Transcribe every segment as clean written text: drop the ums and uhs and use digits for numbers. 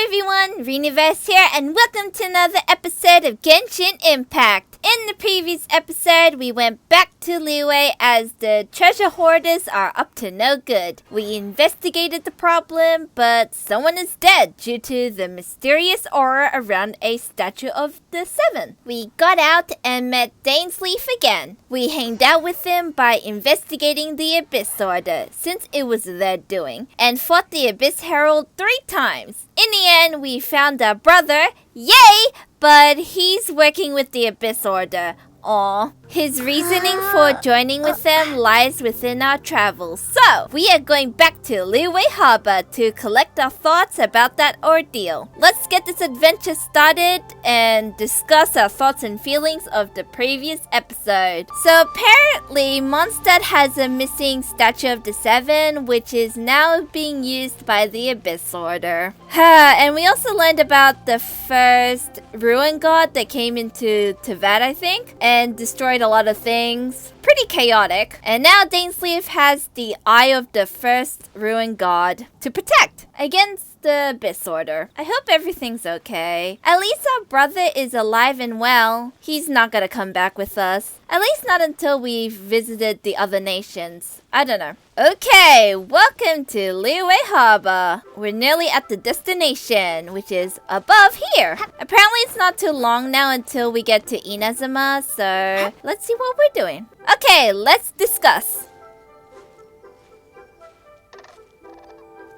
everyone, Riniverse here, and welcome to another episode of Genshin Impact. In the previous episode, we went back to Liyue as the treasure hoarders are up to no good. We investigated the problem, but someone is dead due to the mysterious aura around a statue of the Seven. We got out and met Dainsleif again. We hanged out with him by investigating the Abyss Order, since it was their doing, and fought the Abyss Herald 3 times. In the end, we found our brother, yay, but he's working with the Abyss Order. Aww. His reasoning for joining with them lies within our travels. So, we are going back to Liyue Harbor to collect our thoughts about that ordeal. Let's get this adventure started and discuss our thoughts and feelings of the previous episode. So apparently, Mondstadt has a missing statue of the Seven, which is now being used by the Abyss Order. And we also learned about the first ruin god that came into Tevat, I think, and destroyed a lot of things. Pretty chaotic. And now Dainsleif has the eye of the first ruin god to protect against the Abyss Order. I hope everything's okay. At least our brother is alive and well. He's not gonna come back with us. At least not until we've visited the other nations. I don't know. Okay, welcome to Liyue Harbor. We're nearly at the destination, which is above here. Apparently it's not too long now until we get to Inazuma, so let's see what we're doing. Okay, let's discuss.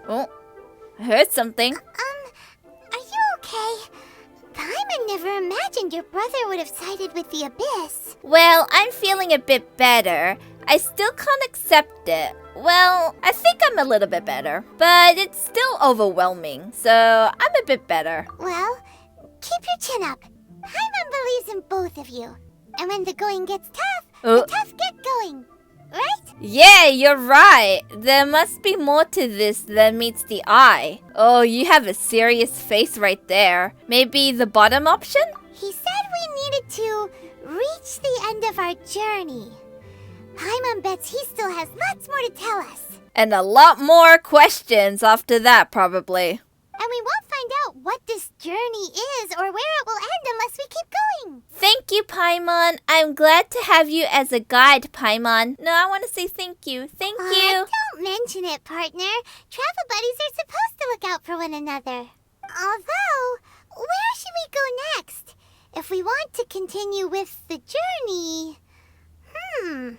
Oh, I heard something. Are you okay? Paimon never imagined your brother would have sided with the Abyss. Well, I'm feeling a bit better. I still can't accept it. Well, I think I'm a little bit better, but it's still overwhelming, so I'm a bit better. Well, keep your chin up. Paimon believes in both of you. And when the going gets tough, the tough get going. Right? Yeah, you're right. There must be more to this than meets the eye. Oh, you have a serious face right there. Maybe the bottom option? He said we needed to reach the end of our journey. Paimon bets he still has lots more to tell us. And a lot more questions after that, probably. And we won't find out what this journey is or where it will end unless we keep going. Thank you, Paimon. I'm glad to have you as a guide, Paimon. No, I want to say thank you. Thank you. Don't mention it, partner. Travel buddies are supposed to look out for one another. Although, where should we go next? If we want to continue with the journey...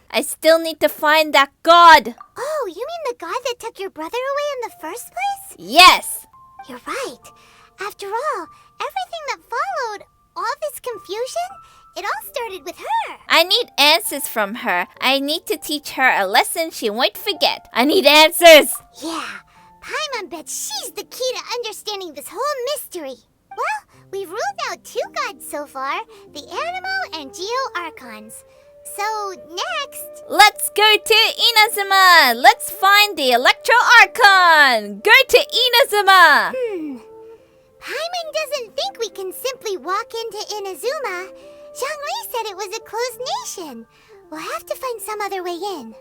I still need to find that god. Oh, you mean the god that took your brother away in the first place? Yes. You're right. After all, everything that followed, all this confusion, it all started with her. I need answers from her. I need to teach her a lesson she won't forget. I need answers. Yeah, Paimon bets she's the key to understanding this whole mystery. Well, we've ruled out 2 gods so far, the Animo and Geo Archons. So, next... Let's go to Inazuma! Let's find the Electro Archon! Go to Inazuma! Paimon doesn't think we can simply walk into Inazuma. Zhongli said it was a closed nation. We'll have to find some other way in.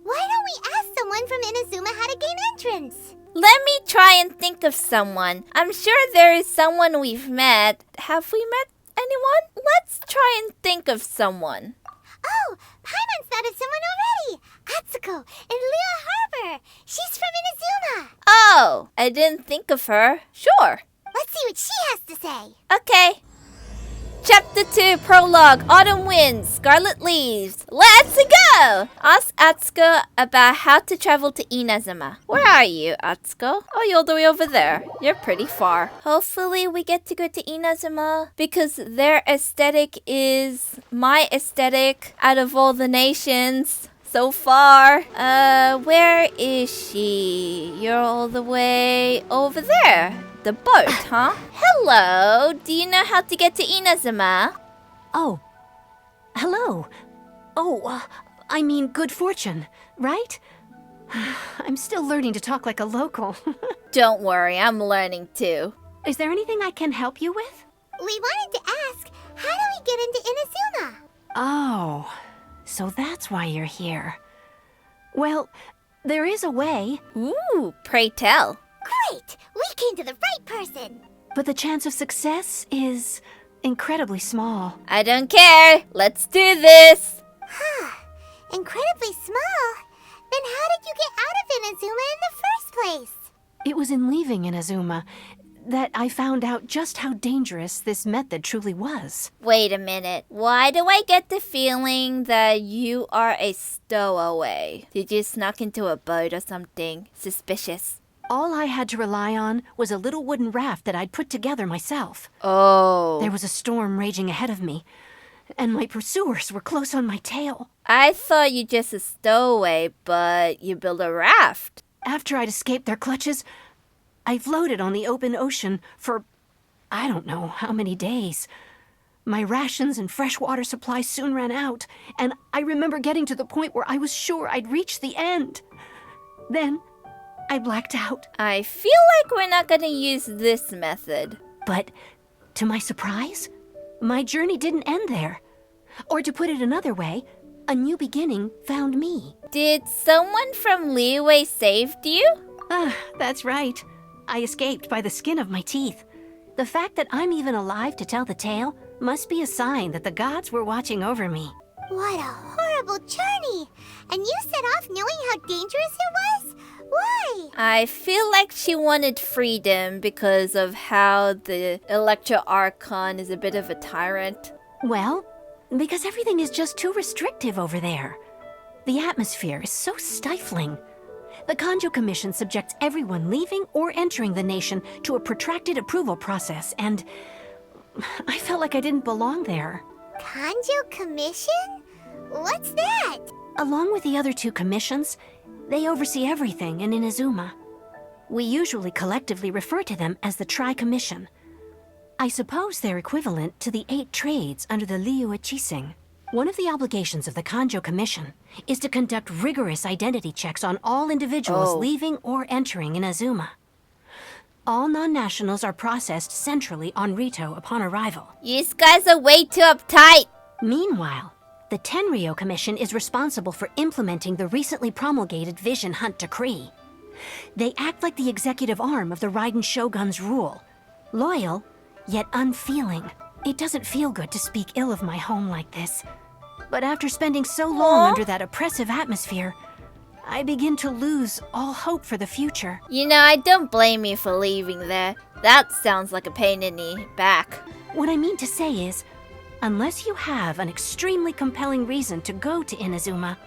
Why don't we ask someone from Inazuma how to gain entrance? Let me try and think of someone. I'm sure there is someone we've met. Have we met anyone? Let's try and think of someone. Oh, Paimon's thought of someone already! Atsuko, in Liyue Harbor! She's from Inazuma! Oh, I didn't think of her. Sure. Let's see what she has to say. Okay. Chapter 2, Prologue, Autumn Winds, Scarlet Leaves. Let's go! Ask Atsuko about how to travel to Inazuma. Where are you, Atsuko? Oh, you're all the way over there. You're pretty far. Hopefully we get to go to Inazuma because their aesthetic is my aesthetic out of all the nations so far. Where is she? You're all the way over there. The boat, huh? Hello, do you know how to get to Inazuma? Oh, hello. Oh, I mean good fortune, right? I'm still learning to talk like a local. Don't worry, I'm learning too. Is there anything I can help you with? We wanted to ask, how do we get into Inazuma? Oh, so that's why you're here. Well, there is a way. Ooh, pray tell. Great! We came to the right person! But the chance of success is incredibly small. I don't care. Let's do this. Incredibly small? Then how did you get out of Inazuma in the first place? It was in leaving Inazuma that I found out just how dangerous this method truly was. Wait a minute. Why do I get the feeling that you are a stowaway? Did you snuck into a boat or something? Suspicious. All I had to rely on was a little wooden raft that I'd put together myself. Oh. There was a storm raging ahead of me, and my pursuers were close on my tail. I thought you just a stowaway, but you built a raft. After I'd escaped their clutches, I floated on the open ocean for I don't know how many days. My rations and freshwater supplies soon ran out, and I remember getting to the point where I was sure I'd reached the end. Then I blacked out. I feel like we're not gonna use this method. But to my surprise, my journey didn't end there. Or to put it another way, a new beginning found me. Did someone from Liyue save you? That's right. I escaped by the skin of my teeth. The fact that I'm even alive to tell the tale must be a sign that the gods were watching over me. What a horrible journey! And you set off knowing how dangerous it was? Why? I feel like she wanted freedom because of how the Electro Archon is a bit of a tyrant. Well, because everything is just too restrictive over there. The atmosphere is so stifling. The Kanjo Commission subjects everyone leaving or entering the nation to a protracted approval process, and I felt like I didn't belong there. Kanjo Commission? What's that? Along with the other two commissions, they oversee everything in Inazuma. We usually collectively refer to them as the Tri-Commission. I suppose they're equivalent to the 8 trades under the liyue Chising. One of the obligations of the Kanjo Commission is to conduct rigorous identity checks on all individuals leaving or entering Inazuma. All non-nationals are processed centrally on Rito upon arrival. You guys are way too uptight. Meanwhile, the Tenryo Commission is responsible for implementing the recently promulgated Vision Hunt Decree. They act like the executive arm of the Raiden Shogun's rule. Loyal, yet unfeeling. It doesn't feel good to speak ill of my home like this. But after spending so long under that oppressive atmosphere, I begin to lose all hope for the future. You know, I don't blame you for leaving there. That sounds like a pain in the back. What I mean to say is, unless you have an extremely compelling reason to go to Inazuma,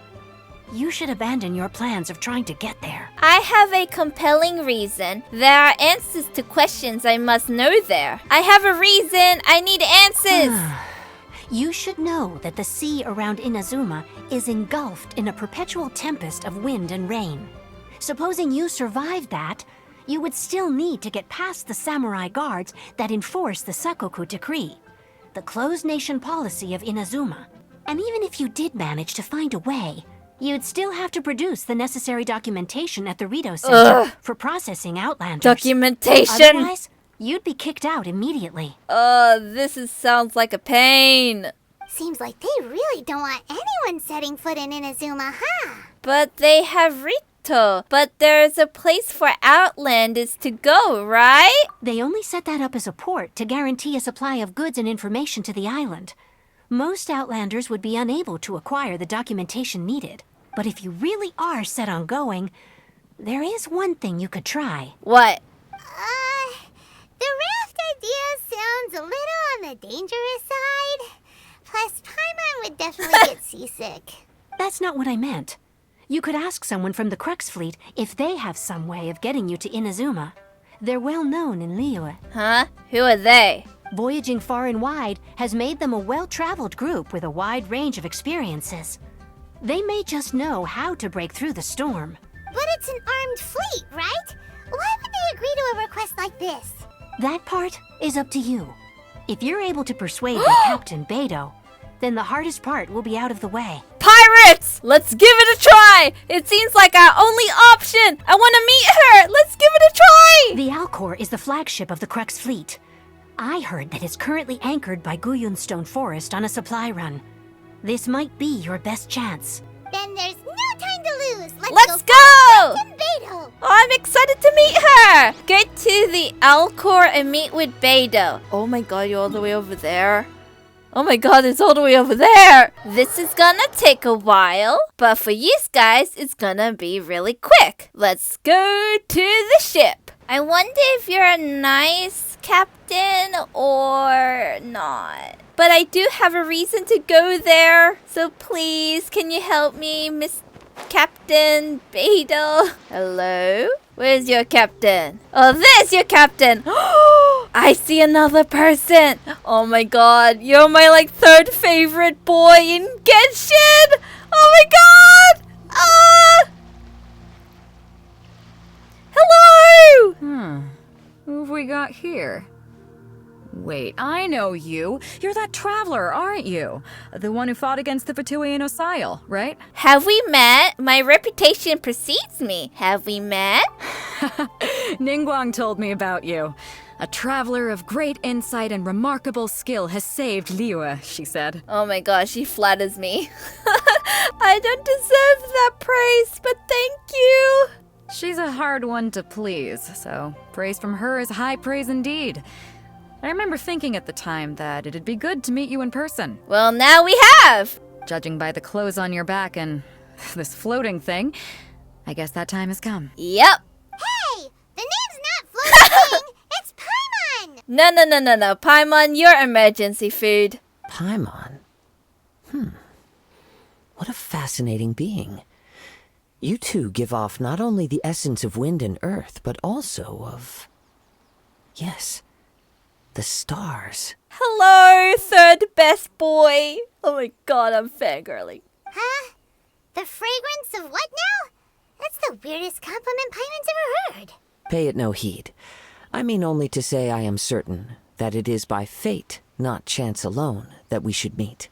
you should abandon your plans of trying to get there. I have a compelling reason. There are answers to questions I must know there. I have a reason. I need answers. You should know that the sea around Inazuma is engulfed in a perpetual tempest of wind and rain. Supposing you survived that, you would still need to get past the samurai guards that enforce the Sakoku Decree, the closed nation policy of Inazuma. And even if you did manage to find a way, you'd still have to produce the necessary documentation at the Rito Center for processing Outlanders. Documentation! Otherwise, you'd be kicked out immediately. Sounds like a pain. Seems like they really don't want anyone setting foot in Inazuma, huh? But they have Rito. But there's a place for Outlanders to go, right? They only set that up as a port to guarantee a supply of goods and information to the island. Most Outlanders would be unable to acquire the documentation needed. But if you really are set on going, there is one thing you could try. What? The raft idea sounds a little on the dangerous side. Plus, Paimon would definitely get seasick. That's not what I meant. You could ask someone from the CRUX fleet if they have some way of getting you to Inazuma. They're well known in Liyue. Huh? Who are they? Voyaging far and wide has made them a well-traveled group with a wide range of experiences. They may just know how to break through the storm. But it's an armed fleet, right? Why would they agree to a request like this? That part is up to you. If you're able to persuade the captain, Beidou, then the hardest part will be out of the way. Pirates! Let's give it a try! It seems like our only option! I want to meet her! Let's give it a try! The Alcor is the flagship of the CRUX fleet. I heard that it's currently anchored by Guyunstone Forest on a supply run. This might be your best chance. Then there's no time to lose. Let's go! go! Captain Beidou. I'm excited to meet her! Go to the Alcor and meet with Beidou. Oh my god, you're all the way over there. Oh my god, it's all the way over there! This is gonna take a while, but for you guys, it's gonna be really quick. Let's go to the ship. I wonder if you're a nice captain or not. But I do have a reason to go there, so please, can you help me, Miss Captain Beidou? Hello? Where's your captain? Oh, there's your captain! I see another person! Oh my god, you're my third favorite boy in Genshin! Oh my god! Hello! Who have we got here? Wait, I know you. You're that traveler, aren't you? The one who fought against the Beidou and Kazuha, right? Have we met? My reputation precedes me. Have we met? Ningguang told me about you. A traveler of great insight and remarkable skill has saved Liyue, she said. Oh my gosh, she flatters me. I don't deserve that praise, but thank you. She's a hard one to please, so praise from her is high praise indeed. I remember thinking at the time that it'd be good to meet you in person. Well, now we have. Judging by the clothes on your back and this floating thing, I guess that time has come. Yep. Hey, the name's not Floating. It's Paimon. No. Paimon, you're emergency food. Paimon? What a fascinating being. You two give off not only the essence of wind and earth, but also of... yes, the stars. Hello, third best boy. Oh my god, I'm fangirling. Huh? The fragrance of what now? That's the weirdest compliment Paimon's ever heard. Pay it no heed. I mean only to say I am certain that it is by fate, not chance alone, that we should meet.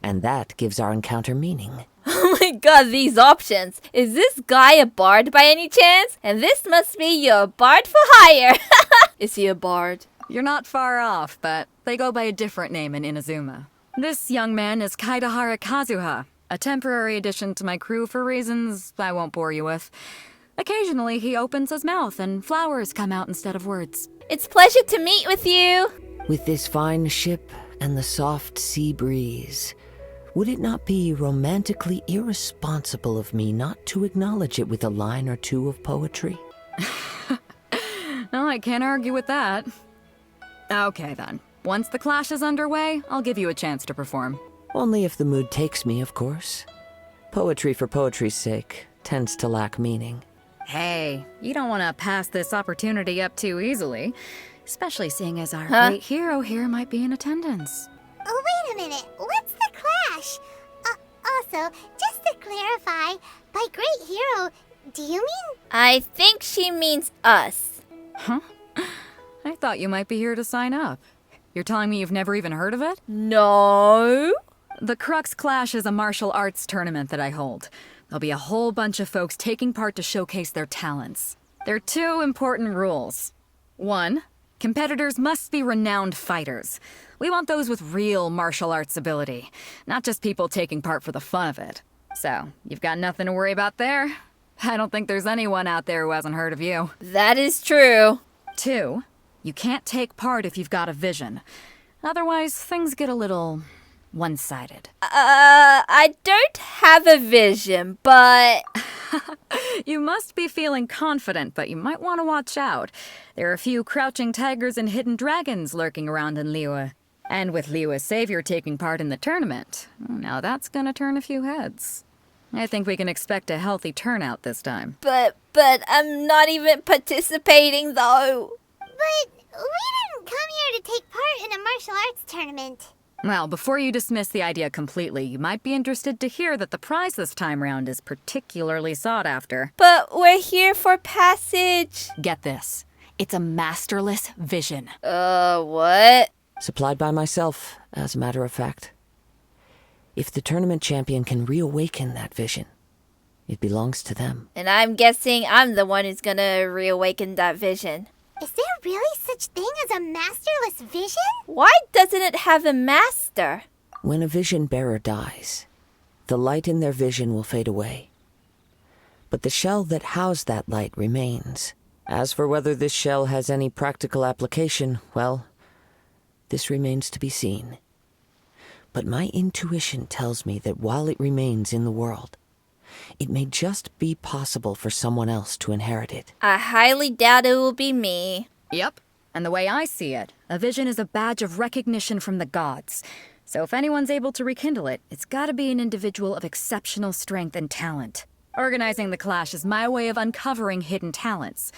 And that gives our encounter meaning. Oh my god, these options. Is this guy a bard by any chance? And this must be your bard for hire. Is he a bard? You're not far off, but they go by a different name in Inazuma. This young man is Kazuha, a temporary addition to my crew for reasons I won't bore you with. Occasionally, he opens his mouth and flowers come out instead of words. It's a pleasure to meet with you. With this fine ship and the soft sea breeze, would it not be romantically irresponsible of me not to acknowledge it with a line or two of poetry? No, I can't argue with that. Okay then. Once the clash is underway, I'll give you a chance to perform. Only if the mood takes me, of course. Poetry for poetry's sake tends to lack meaning. Hey, you don't want to pass this opportunity up too easily, especially seeing as our great hero here might be in attendance. Oh, wait a minute. What's the clash? Also, just to clarify, by great hero, do you mean? I think she means us. Huh? I thought you might be here to sign up. You're telling me you've never even heard of it? No. The CRUX Clash is a martial arts tournament that I hold. There'll be a whole bunch of folks taking part to showcase their talents. There are two important rules. 1, competitors must be renowned fighters. We want those with real martial arts ability, not just people taking part for the fun of it. So, you've got nothing to worry about there. I don't think there's anyone out there who hasn't heard of you. That is true. 2, you can't take part if you've got a vision. Otherwise, things get a little one-sided. I don't have a vision, but... You must be feeling confident, but you might want to watch out. There are a few crouching tigers and hidden dragons lurking around in Liyue. And with Liyue's savior taking part in the tournament, now that's gonna turn a few heads. I think we can expect a healthy turnout this time. But I'm not even participating, though. But we didn't come here to take part in a martial arts tournament. Well, before you dismiss the idea completely, you might be interested to hear that the prize this time round is particularly sought after. But we're here for passage. Get this. It's a masterless vision. What? Supplied by myself, as a matter of fact. If the tournament champion can reawaken that vision, it belongs to them. And I'm guessing I'm the one who's gonna reawaken that vision. Is there really such thing as a masterless vision? Why doesn't it have a master? When a vision bearer dies, the light in their vision will fade away, but the shell that housed that light remains. As for whether this shell has any practical application, well, this remains to be seen. But my intuition tells me that while it remains in the world, it may just be possible for someone else to inherit it. I highly doubt it will be me. Yep. And the way I see it, a vision is a badge of recognition from the gods. So if anyone's able to rekindle it, it's gotta be an individual of exceptional strength and talent. Organizing the clash is my way of uncovering hidden talents.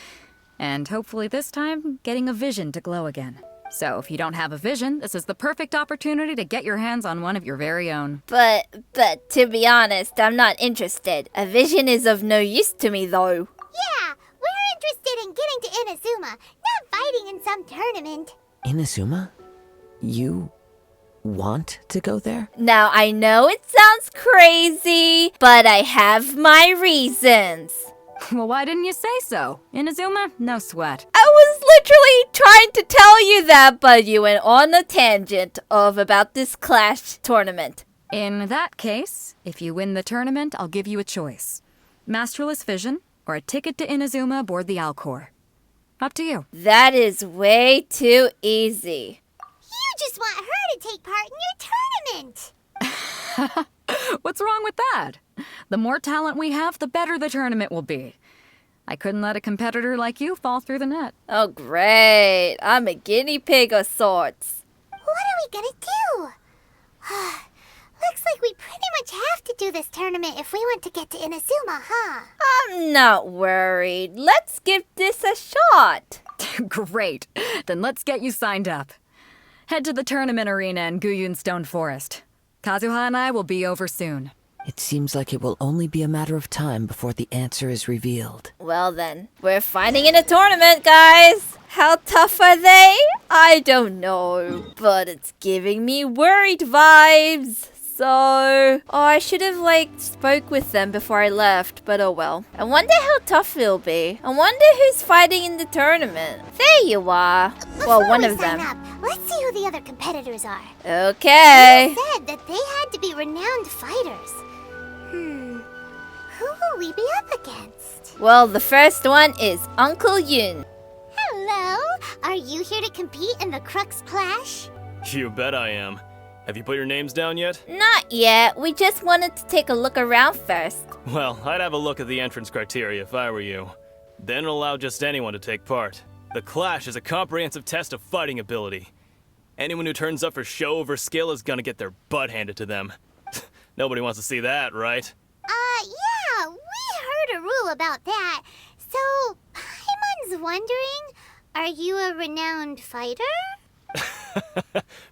And hopefully this time, getting a vision to glow again. So if you don't have a vision, this is the perfect opportunity to get your hands on one of your very own. But to be honest, I'm not interested. A vision is of no use to me, though. Yeah, we're interested in getting to Inazuma, not fighting in some tournament. Inazuma? You want to go there? Now, I know it sounds crazy, but I have my reasons. Well, why didn't you say so? Inazuma? No sweat. I was literally trying to tell you that, but you went on a tangent about this Clash tournament. In that case, if you win the tournament, I'll give you a choice. Masterless Vision, or a ticket to Inazuma aboard the Alcor. Up to you. That is way too easy. You just want her to take part in your tournament. What's wrong with that? The more talent we have, the better the tournament will be. I couldn't let a competitor like you fall through the net. Oh, great. I'm a guinea pig of sorts. What are we gonna do? Looks like we pretty much have to do this tournament if we want to get to Inazuma, huh? I'm not worried. Let's give this a shot. Great. Then let's get you signed up. Head to the tournament arena in Guyun Stone Forest. Kazuha and I will be over soon. It seems like it will only be a matter of time before the answer is revealed. Well then, we're fighting in a tournament, guys. How tough are they? I don't know, but it's giving me worried vibes. So, I should have spoke with them before I left, but oh well. I wonder how tough it'll be. I wonder who's fighting in the tournament. There you are. Before One we of sign them. up, let's see who the other competitors are. Okay. They said that they had to be renowned fighters. Who will we be up against? Well, the first one is Uncle Yun. Hello, are you here to compete in the CRUX Clash? You bet I am. Have you put your names down yet? Not yet. We just wanted to take a look around first. Well, I'd have a look at the entrance criteria if I were you. Then allow just anyone to take part. The Clash is a comprehensive test of fighting ability. Anyone who turns up for show over skill is gonna get their butt handed to them. Nobody wants to see that, right? Yeah, we heard a rule about that. So, Paimon's wondering, are you a renowned fighter?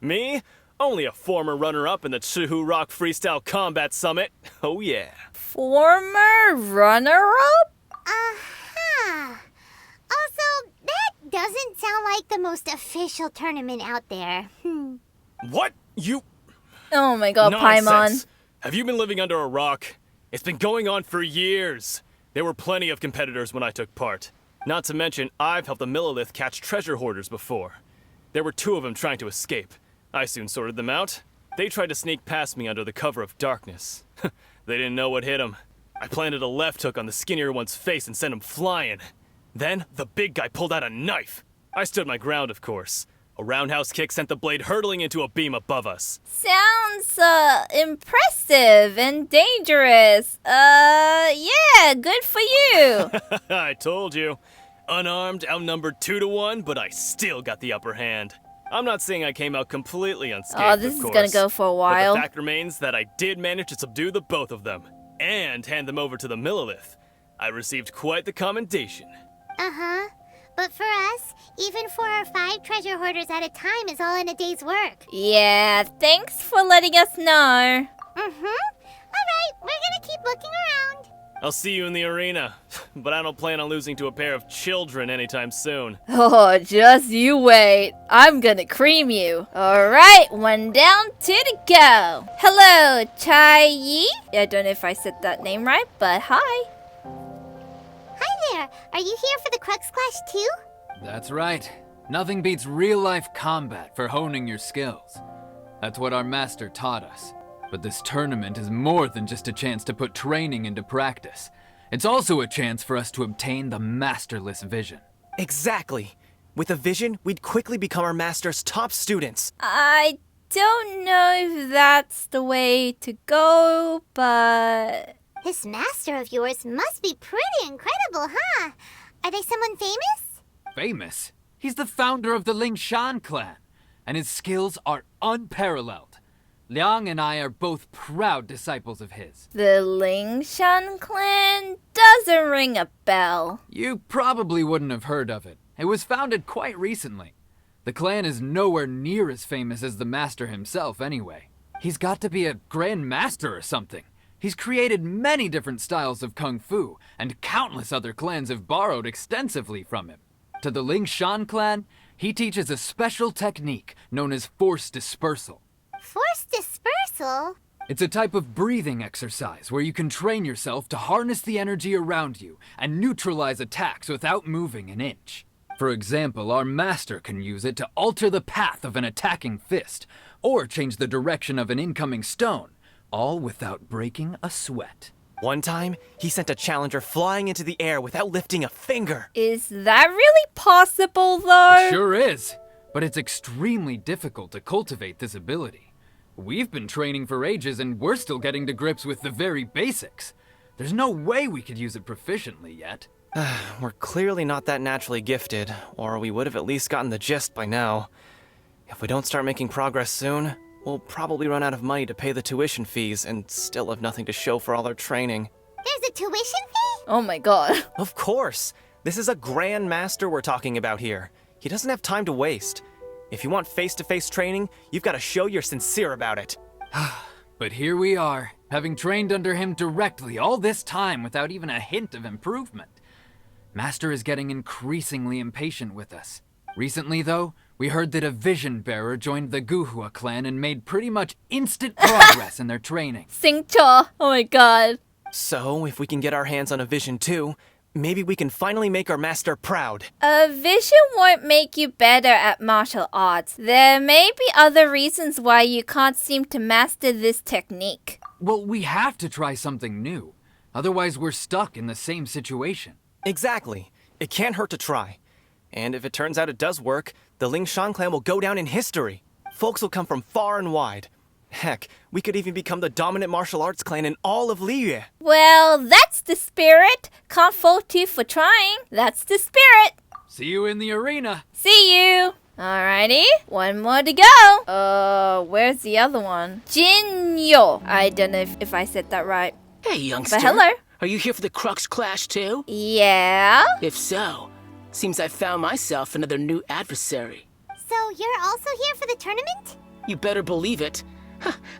Me? Only a former runner-up in the Chihu Rock Freestyle Combat Summit. Oh yeah. Former runner-up? Uh-huh. Also, that doesn't sound like the most official tournament out there. What? You... Oh my god, Paimon. Nonsense. Have you been living under a rock? It's been going on for years. There were plenty of competitors when I took part. Not to mention, I've helped the Millilith catch treasure hoarders before. There were 2 of them trying to escape. I soon sorted them out. They tried to sneak past me under the cover of darkness. They didn't know what hit them. I planted a left hook on the skinnier one's face and sent him flying. Then, the big guy pulled out a knife. I stood my ground, of course. A roundhouse kick sent the blade hurtling into a beam above us. Sounds, impressive and dangerous. Yeah, good for you. I told you. Unarmed, outnumbered 2-1, but I still got the upper hand. I'm not saying I came out completely unscathed, Oh, this of is course, gonna go for a while. But the fact remains that I did manage to subdue the both of them, and hand them over to the Millilith. I received quite the commendation. Uh-huh. But for us, even 4 or 5 treasure hoarders at a time is all in a day's work. Yeah, thanks for letting us know. Alright, we're gonna keep looking around. I'll see you in the arena, but I don't plan on losing to a pair of children anytime soon. Oh, just you wait. I'm gonna cream you. Alright, one down, 2 to go. Hello, Chai Yi? I don't know if I said that name right, but hi. Hi there, are you here for the CRUX Clash too? That's right. Nothing beats real-life combat for honing your skills. That's what our master taught us. But this tournament is more than just a chance to put training into practice. It's also a chance for us to obtain the masterless vision. Exactly. With a vision, we'd quickly become our master's top students. I don't know if that's the way to go, but... This master of yours must be pretty incredible, huh? Are they someone famous? Famous? He's the founder of the Lingshan clan, and his skills are unparalleled. Liang and I are both proud disciples of his. The Lingshan clan doesn't ring a bell. You probably wouldn't have heard of it. It was founded quite recently. The clan is nowhere near as famous as the master himself anyway. He's got to be a grand master or something. He's created many different styles of kung fu, and countless other clans have borrowed extensively from him. To the Lingshan clan, he teaches a special technique known as force dispersal. Force dispersal? It's a type of breathing exercise where you can train yourself to harness the energy around you and neutralize attacks without moving an inch. For example, our master can use it to alter the path of an attacking fist, or change the direction of an incoming stone, all without breaking a sweat. One time, he sent a challenger flying into the air without lifting a finger. Is that really possible, though? Sure is, but it's extremely difficult to cultivate this ability. We've been training for ages and we're still getting to grips with the very basics. There's no way we could use it proficiently yet. We're clearly not that naturally gifted, or we would have at least gotten the gist by now. If we don't start making progress soon, we'll probably run out of money to pay the tuition fees and still have nothing to show for all our training. There's a tuition fee? Oh my god. Of course! This is a grand master we're talking about here. He doesn't have time to waste. If you want face-to-face training, you've got to show you're sincere about it. But here we are, having trained under him directly all this time without even a hint of improvement. Master is getting increasingly impatient with us. Recently, though, we heard that a vision bearer joined the Guhua clan and made pretty much instant progress in their training. Singcho. Oh my god. So, if we can get our hands on a vision too, maybe we can finally make our master proud. A vision won't make you better at martial arts. There may be other reasons why you can't seem to master this technique. Well, we have to try something new. Otherwise, we're stuck in the same situation. Exactly. It can't hurt to try. And if it turns out it does work, the Lingshan clan will go down in history. Folks will come from far and wide. Heck, we could even become the dominant martial arts clan in all of liyue. Well, that's the spirit. Can't fault you for trying. That's the spirit. See you in the arena. See you. Alrighty, one more to go. Where's the other one? Jinyo. I don't know if I said that right. Hey, youngster. But hello. Are you here for the CRUX clash too? Yeah? If so, seems I found myself another new adversary. So you're also here for the tournament? You better believe it.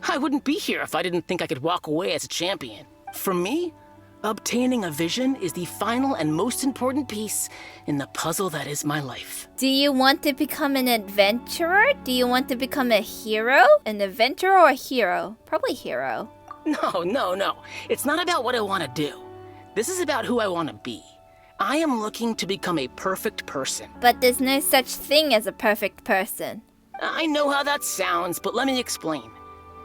I wouldn't be here if I didn't think I could walk away as a champion. For me, obtaining a vision is the final and most important piece in the puzzle that is my life. Do you want to become an adventurer? Do you want to become a hero? An adventurer or a hero? Probably hero. No. It's not about what I want to do. This is about who I want to be. I am looking to become a perfect person. But there's no such thing as a perfect person. I know how that sounds, but let me explain.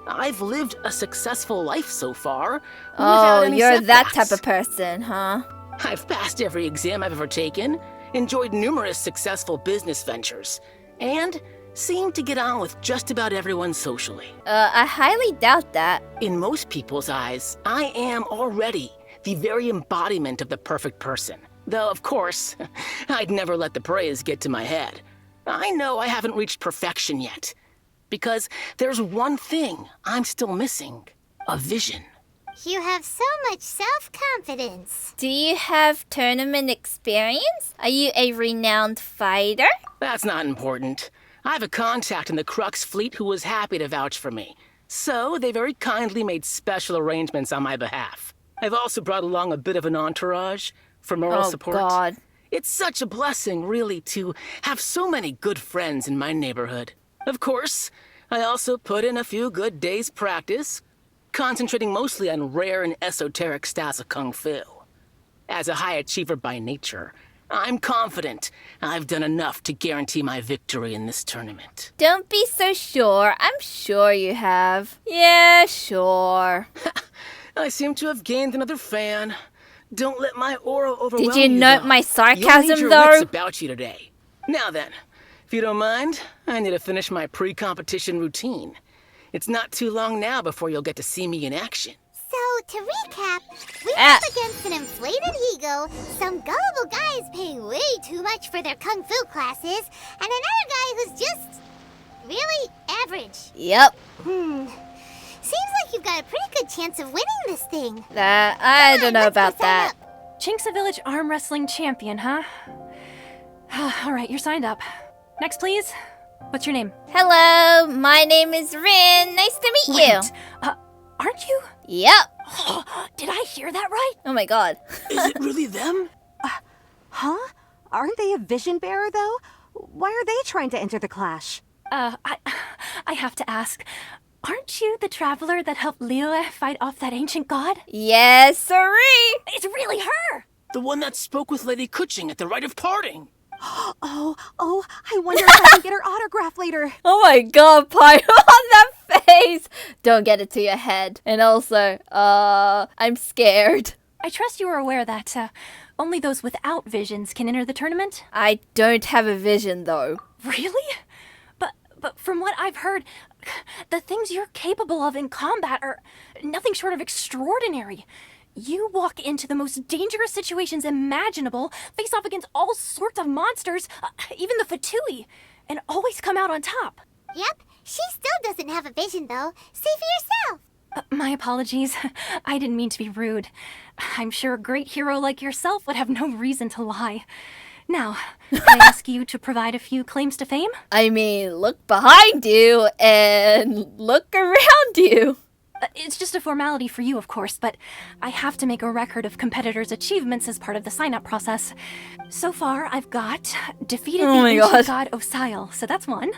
I've lived a successful life so far. Oh, any you're that setbacks. type of person, huh? I've passed every exam I've ever taken, enjoyed numerous successful business ventures, and seem to get on with just about everyone socially. I highly doubt that. In most people's eyes, I am already the very embodiment of the perfect person. Though, of course, I'd never let the praise get to my head. I know I haven't reached perfection yet, because there's one thing I'm still missing: a vision. You have so much self-confidence. Do you have tournament experience? Are you a renowned fighter? That's not important. I have a contact in the CRUX fleet who was happy to vouch for me, so they very kindly made special arrangements on my behalf. I've also brought along a bit of an entourage for moral support. Oh, God. It's such a blessing, really, to have so many good friends in my neighborhood. Of course, I also put in a few good days' practice, concentrating mostly on rare and esoteric styles of kung fu. As a high achiever by nature, I'm confident I've done enough to guarantee my victory in this tournament. Don't be so sure. I'm sure you have. Yeah, sure. I seem to have gained another fan. Don't let my aura overwhelm Did you note though. my You'll need sarcasm, your though? wits about you today. Now then, if you don't mind, I need to finish my pre-competition routine. It's not too long now before you'll get to see me in action. So, to recap, we up against an inflated ego, some gullible guys paying way too much for their kung fu classes, and another guy who's just really average. Yep. Seems like you've got a pretty good chance of winning this thing. I don't know about that. Chinksa Village arm wrestling champion, huh? All right, you're signed up. Next, please. What's your name? Hello, my name is Rin. Nice to meet you. Wait, aren't you? Yep. Did I hear that right? Oh my god. Is it really them? Huh? Aren't they a vision bearer, though? Why are they trying to enter the clash? I have to ask. Aren't you the traveler that helped liyue fight off that ancient god? Yes, sirree. It's really her! The one that spoke with Lady Kuching at the rite of parting. Oh, I wonder if I can get her autograph later. Oh my god, Pyro, on that face! Don't get it to your head. And also, I'm scared. I trust you are aware that only those without visions can enter the tournament? I don't have a vision, though. Really? But from what I've heard, the things you're capable of in combat are nothing short of extraordinary. You walk into the most dangerous situations imaginable, face off against all sorts of monsters, even the Fatui, and always come out on top. Yep, she still doesn't have a vision, though. See for yourself. My apologies. I didn't mean to be rude. I'm sure a great hero like yourself would have no reason to lie. Now, can I ask you to provide a few claims to fame? I mean, look behind you and look around you. It's just a formality for you, of course, but I have to make a record of competitors' achievements as part of the sign-up process. So far, I've got defeated the ancient god Osile, so that's one.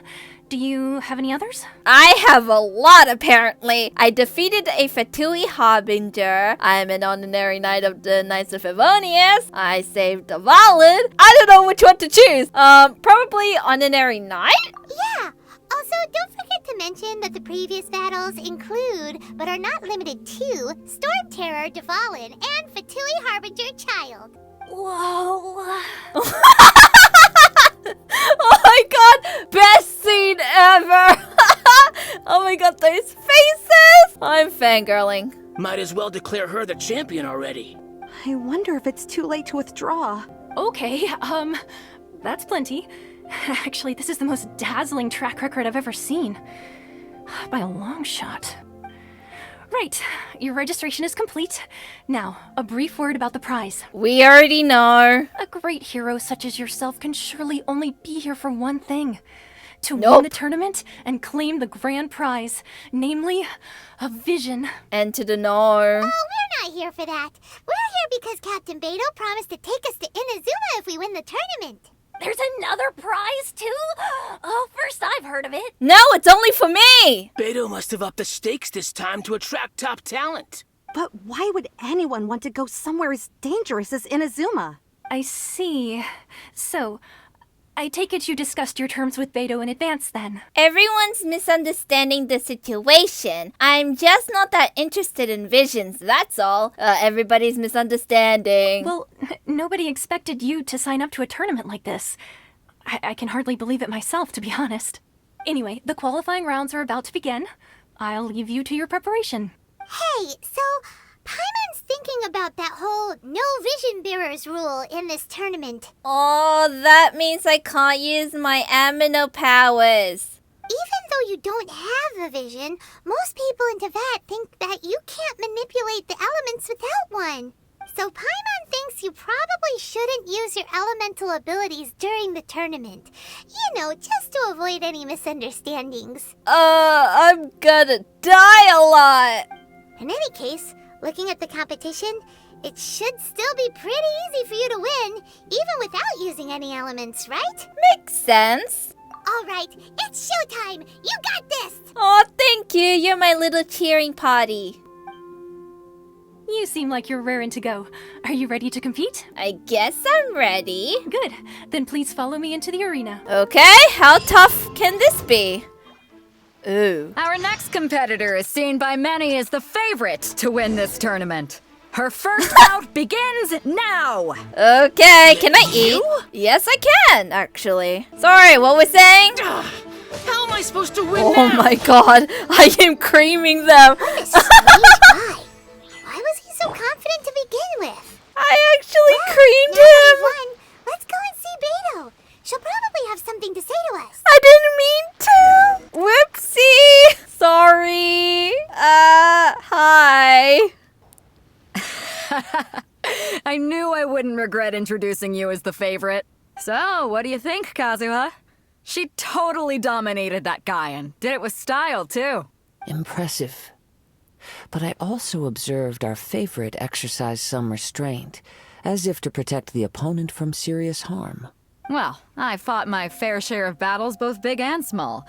Do you have any others? I have a lot, apparently. I defeated a Fatui Harbinger. I'm an honorary knight of the Knights of Favonius. I saved a Valid. I don't know which one to choose. Probably honorary knight? Yeah. Also, don't forget to mention that the previous battles include, but are not limited to, Storm Terror, Dvalin, and Fatui Harbinger Child. Whoa. Oh my god! Best scene ever! Oh my god, those faces! I'm fangirling. Might as well declare her the champion already. I wonder if it's too late to withdraw. Okay, that's plenty. Actually, this is the most dazzling track record I've ever seen. By a long shot. Right, your registration is complete. Now, a brief word about the prize. We already know. A great hero such as yourself can surely only be here for one thing. To win the tournament and claim the grand prize, namely, a vision. Enter the know. Oh, we're not here for that. We're here because Captain Beidou promised to take us to Inazuma if we win the tournament. There's another prize, too? Oh, first I've heard of it. No, it's only for me! Beidou must have upped the stakes this time to attract top talent. But why would anyone want to go somewhere as dangerous as Inazuma? I see. So, I take it you discussed your terms with Beidou in advance, then? Everyone's misunderstanding the situation. I'm just not that interested in visions, that's all. Everybody's misunderstanding. Well, nobody expected you to sign up to a tournament like this. I can hardly believe it myself, to be honest. Anyway, the qualifying rounds are about to begin. I'll leave you to your preparation. Hey, so Paimon's thinking about that whole no vision bearers rule in this tournament. Oh, that means I can't use my amino powers. Even though you don't have a vision, most people in Teyvat think that you can't manipulate the elements without one. So Paimon thinks you probably shouldn't use your elemental abilities during the tournament. You know, just to avoid any misunderstandings. I'm gonna die a lot. In any case, looking at the competition, it should still be pretty easy for you to win, even without using any elements, right? Makes sense. All right, it's showtime! You got this! Oh, thank you. You're my little cheering party. You seem like you're raring to go. Are you ready to compete? I guess I'm ready. Good. Then please follow me into the arena. Okay, how tough can this be? Ooh. Our next competitor is seen by many as the favorite to win this tournament. Her first bout begins now! Okay, can I eat? Yes, I can, actually. Sorry, what was saying? How am I supposed to win Oh now? my god, I am creaming them. What a strange guy. Why was he so confident to begin with? I actually creamed Now that him. we won, let's go and see Beidou. She'll probably have something to say to us. I didn't mean to. Whoopsie. Sorry. Hi. I knew I wouldn't regret introducing you as the favorite. So, what do you think, Kazuha? She totally dominated that guy and did it with style, too. Impressive. But I also observed our favorite exercise some restraint, as if to protect the opponent from serious harm. Well, I fought my fair share of battles, both big and small.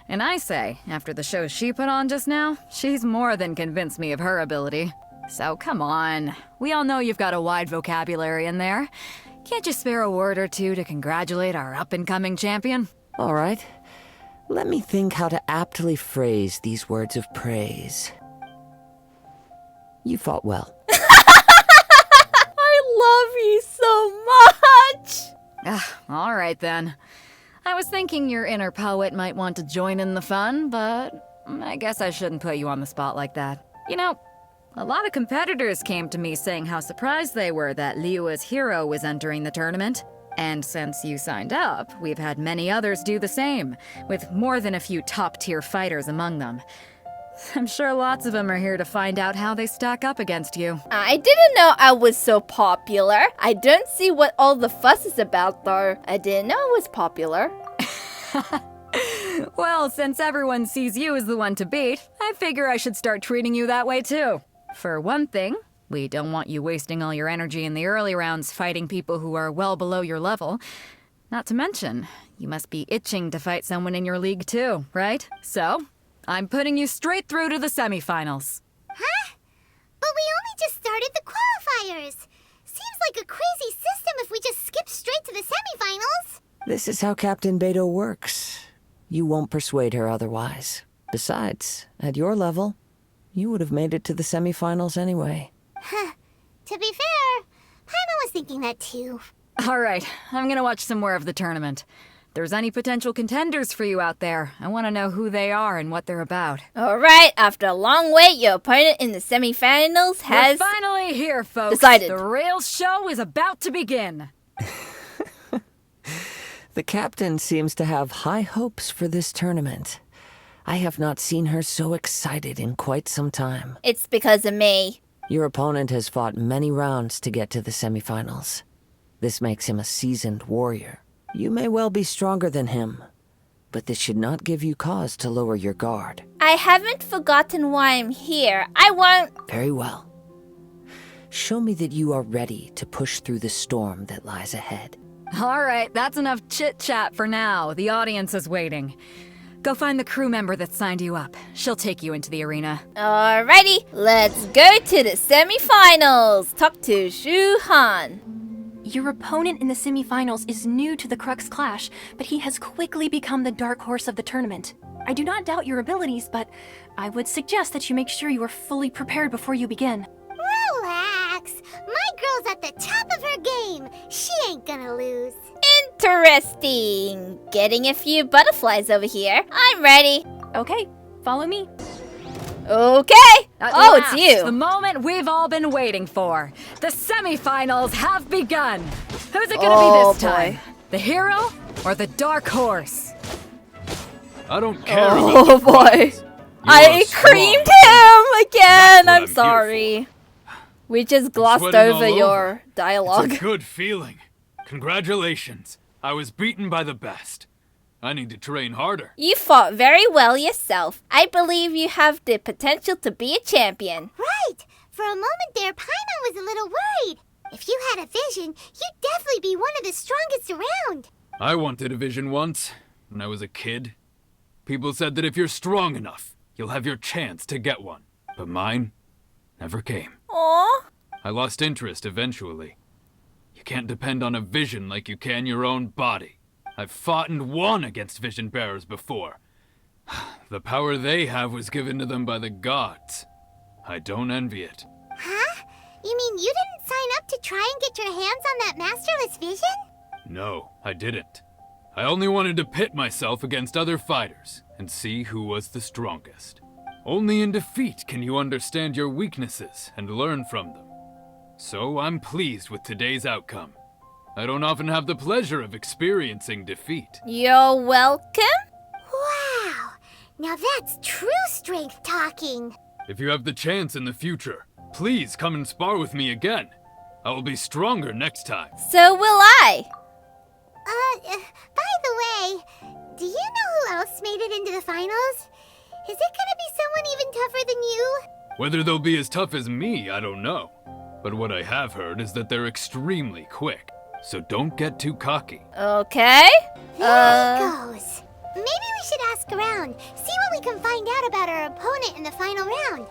And I say, after the show she put on just now, she's more than convinced me of her ability. So come on. We all know you've got a wide vocabulary in there. Can't you spare a word or two to congratulate our up-and-coming champion? All right. Let me think how to aptly phrase these words of praise. You fought well. I love you so much. All right then. I was thinking your inner poet might want to join in the fun, but I guess I shouldn't put you on the spot like that. You know, a lot of competitors came to me saying how surprised they were that liyue's hero was entering the tournament. And since you signed up, we've had many others do the same, with more than a few top-tier fighters among them. I'm sure lots of them are here to find out how they stack up against you. I didn't know I was so popular. I don't see what all the fuss is about, though. I didn't know I was popular. Well, since everyone sees you as the one to beat, I figure I should start treating you that way too. For one thing, we don't want you wasting all your energy in the early rounds fighting people who are well below your level. Not to mention, you must be itching to fight someone in your league too, right? So, I'm putting you straight through to the semifinals. Huh? But we only just started the qualifiers. Seems like a crazy system if we just skip straight to the semifinals. This is how Captain Beidou works. You won't persuade her otherwise. Besides, at your level, you would have made it to the semifinals anyway. Huh. To be fair, Paimon was thinking that too. All right, I'm gonna watch some more of the tournament. If there's any potential contenders for you out there, I want to know who they are and what they're about. Alright, after a long wait, your opponent in the semifinals has... We're finally here, folks. decided. The real show is about to begin. The captain seems to have high hopes for this tournament. I have not seen her so excited in quite some time. It's because of me. Your opponent has fought many rounds to get to the semifinals. This makes him a seasoned warrior. You may well be stronger than him, but this should not give you cause to lower your guard. I haven't forgotten why I'm here. I won't... Very well. Show me that you are ready to push through the storm that lies ahead. All right, that's enough chit-chat for now. The audience is waiting. Go find the crew member that signed you up. She'll take you into the arena. Alrighty, let's go to the semifinals. Talk to Shu Han. Your opponent in the semifinals is new to the CRUX clash, but he has quickly become the dark horse of the tournament. I do not doubt your abilities, but I would suggest that you make sure you are fully prepared before you begin. Relax. My girl's at the top of her game. She ain't gonna lose. Interesting. Getting a few butterflies over here. I'm ready. Okay, follow me. Okay. At Oh, last, it's you. The moment we've all been waiting for. The semifinals have begun. Who's it gonna Oh, be this time? boy. The hero or the dark horse? I don't care Oh about the boy. prize. You I are strong. creamed him again. That's what I'm I'm here sorry. We just glossed sweating all over over. your dialogue. It's a good feeling. Congratulations. I was beaten by the best. I need to train harder. You fought very well yourself. I believe you have the potential to be a champion. Right. For a moment there, Paimon was a little worried. If you had a vision, you'd definitely be one of the strongest around. I wanted a vision once, when I was a kid. People said that if you're strong enough, you'll have your chance to get one. But mine never came. Aww. I lost interest eventually. You can't depend on a vision like you can your own body. I've fought and won against vision bearers before. The power they have was given to them by the gods. I don't envy it. Huh? You mean you didn't sign up to try and get your hands on that masterless vision? No, I didn't. I only wanted to pit myself against other fighters and see who was the strongest. Only in defeat can you understand your weaknesses and learn from them. So I'm pleased with today's outcome. I don't often have the pleasure of experiencing defeat. You're welcome? Wow! Now that's true strength talking. If you have the chance in the future, please come and spar with me again. I will be stronger next time. So will I. By the way, do you know who else made it into the finals? Is it gonna be someone even tougher than you? Whether they'll be as tough as me, I don't know. But what I have heard is that they're extremely quick. So don't get too cocky. Okay. There he goes. Maybe we should ask around, see what we can find out about our opponent in the final round.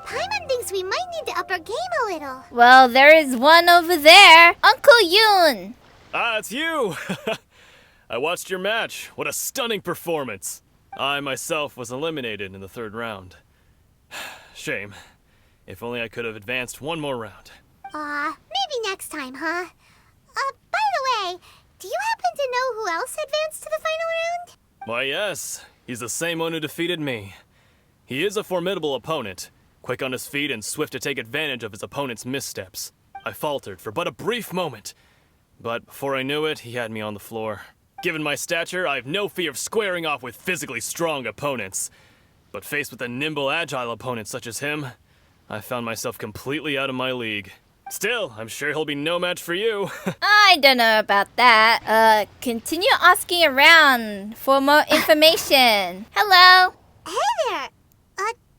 Paimon thinks we might need to up our game a little. Well, there is one over there. Uncle Yoon. Ah, it's you! I watched your match. What a stunning performance. I myself was eliminated in the third round. Shame. If only I could have advanced one more round. Maybe next time, huh? By the way, do you happen to know who else advanced to the final round? Why, yes. He's the same one who defeated me. He is a formidable opponent, quick on his feet and swift to take advantage of his opponent's missteps. I faltered for but a brief moment, but before I knew it, he had me on the floor. Given my stature, I have no fear of squaring off with physically strong opponents. But faced with a nimble, agile opponent such as him, I found myself completely out of my league. Still, I'm sure he'll be no match for you. I don't know about that. Continue asking around for more information. Hello. Hey there!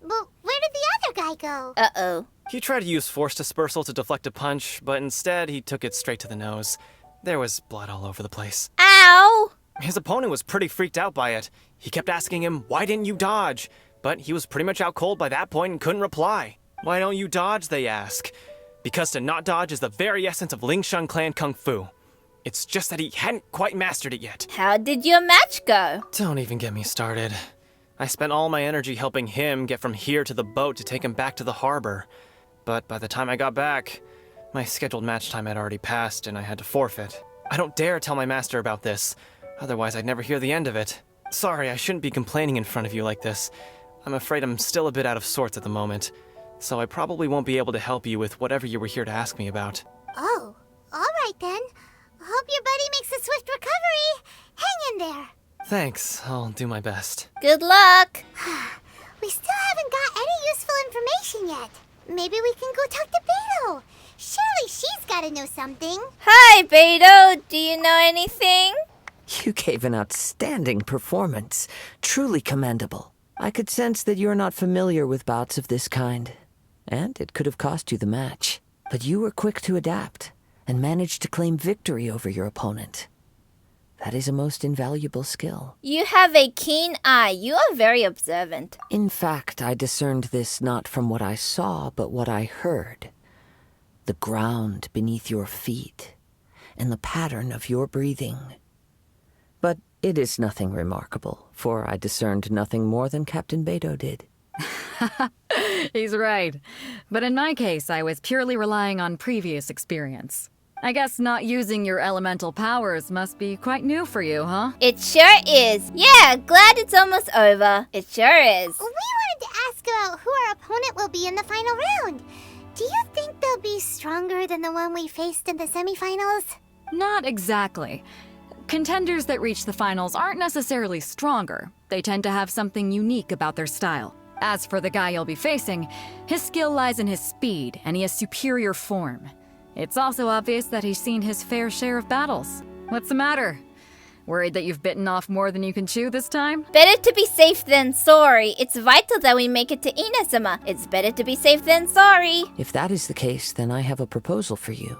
Well, where did the other guy go? Uh-oh. He tried to use force dispersal to deflect a punch, but instead he took it straight to the nose. There was blood all over the place. Ow! His opponent was pretty freaked out by it. He kept asking him, "Why didn't you dodge?" But he was pretty much out cold by that point and couldn't reply. "Why don't you dodge?" they ask. Because to not dodge is the very essence of Lingsheng clan kung fu. It's just that he hadn't quite mastered it yet. How did your match go? Don't even get me started. I spent all my energy helping him get from here to the boat to take him back to the harbor. But by the time I got back, my scheduled match time had already passed and I had to forfeit. I don't dare tell my master about this, otherwise I'd never hear the end of it. Sorry, I shouldn't be complaining in front of you like this. I'm afraid I'm still a bit out of sorts at the moment, so I probably won't be able to help you with whatever you were here to ask me about. Oh, alright then. Hope your buddy makes a swift recovery. Hang in there. Thanks, I'll do my best. Good luck. We still haven't got any useful information yet. Maybe we can go talk to Beidou. Surely she's gotta know something. Hi, Beidou. Do you know anything? You gave an outstanding performance. Truly commendable. I could sense that you're not familiar with bouts of this kind, and it could have cost you the match. But you were quick to adapt, and managed to claim victory over your opponent. That is a most invaluable skill. You have a keen eye. You are very observant. In fact, I discerned this not from what I saw, but what I heard. The ground beneath your feet, and the pattern of your breathing. But it is nothing remarkable, for I discerned nothing more than Captain Beidou did. He's right. But in my case, I was purely relying on previous experience. I guess not using your elemental powers must be quite new for you, huh? It sure is. Yeah, glad it's almost over. It sure is. We wanted to ask about who our opponent will be in the final round. Do you think they'll be stronger than the one we faced in the semifinals? Not exactly. Contenders that reach the finals aren't necessarily stronger. They tend to have something unique about their style. As for the guy you'll be facing, his skill lies in his speed, and he has superior form. It's also obvious that he's seen his fair share of battles. What's the matter? Worried that you've bitten off more than you can chew this time? Better to be safe than sorry. It's vital that we make it to Inazuma. It's better to be safe than sorry. If that is the case, then I have a proposal for you.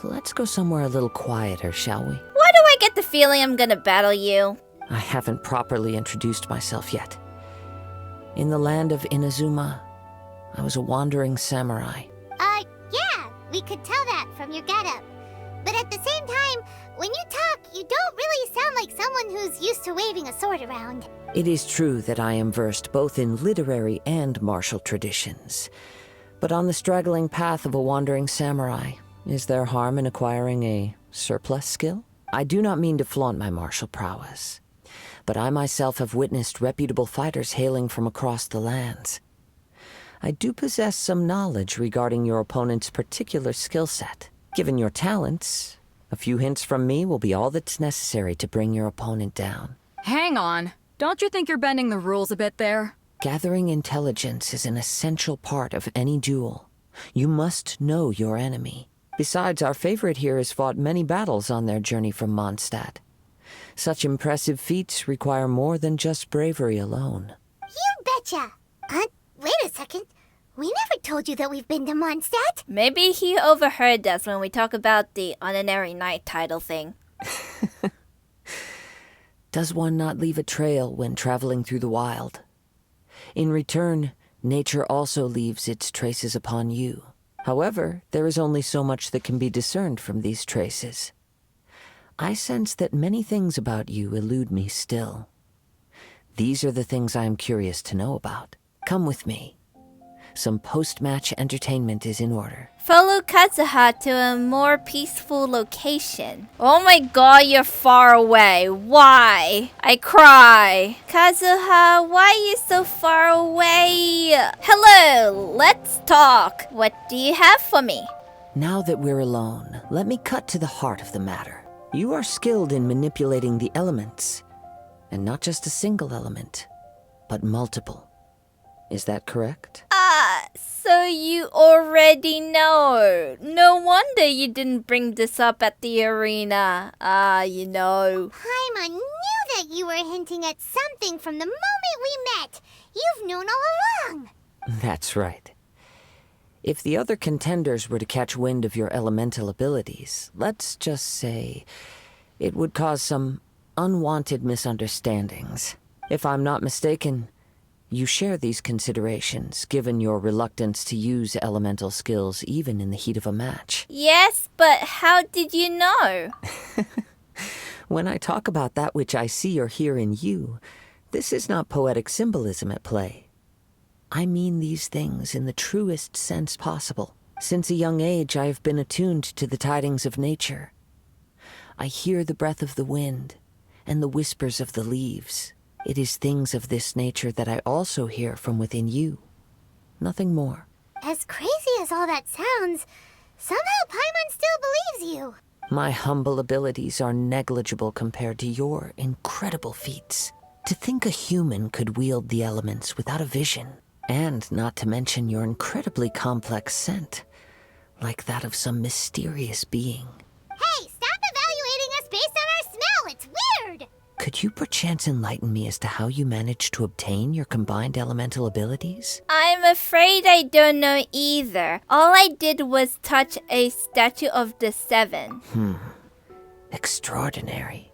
Let's go somewhere a little quieter, shall we? Why do I get the feeling I'm gonna battle you? I haven't properly introduced myself yet. In the land of Inazuma, I was a wandering samurai. Yeah, we could tell that from your getup. But at the same time, when you talk, you don't really sound like someone who's used to waving a sword around. It is true that I am versed both in literary and martial traditions, But on the straggling path of a wandering samurai, is there harm in acquiring a surplus skill? I do not mean to flaunt my martial prowess, but I myself have witnessed reputable fighters hailing from across the lands. I do possess some knowledge regarding your opponent's particular skill set. Given your talents, a few hints from me will be all that's necessary to bring your opponent down. Hang on. Don't you think you're bending the rules a bit there? Gathering intelligence is an essential part of any duel. You must know your enemy. Besides, our favorite here has fought many battles on their journey from Mondstadt. Such impressive feats require more than just bravery alone. You betcha! Wait a second. We never told you that we've been to Mondstadt. Maybe he overheard us when we talk about the Honorary Knight title thing. Does one not leave a trail when traveling through the wild? In return, nature also leaves its traces upon you. However, there is only so much that can be discerned from these traces. I sense that many things about you elude me still. These are the things I am curious to know about. Come with me. Some post-match entertainment is in order. Follow Kazuha to a more peaceful location. Oh my god, you're far away. Why? I cry. Kazuha, why are you so far away? Hello, let's talk. What do you have for me? Now that we're alone, let me cut to the heart of the matter. You are skilled in manipulating the elements. And not just a single element, but multiple. Is that correct? So you already know. No wonder you didn't bring this up at the arena. You know. Paimon knew that you were hinting at something from the moment we met. You've known all along. That's right. If the other contenders were to catch wind of your elemental abilities, let's just say it would cause some unwanted misunderstandings. If I'm not mistaken, you share these considerations, given your reluctance to use elemental skills even in the heat of a match. Yes, but how did you know? When I talk about that which I see or hear in you, this is not poetic symbolism at play. I mean these things in the truest sense possible. Since a young age, I have been attuned to the tidings of nature. I hear the breath of the wind and the whispers of the leaves. It is things of this nature that I also hear from within you. Nothing more. As crazy as all that sounds, somehow Paimon still believes you. My humble abilities are negligible compared to your incredible feats. To think a human could wield the elements without a vision, and not to mention your incredibly complex scent, like that of some mysterious being. Hey, stop evaluating us based on our smell! It's weird! Could you perchance enlighten me as to how you managed to obtain your combined elemental abilities? I'm afraid I don't know either. All I did was touch a statue of the Seven. Extraordinary.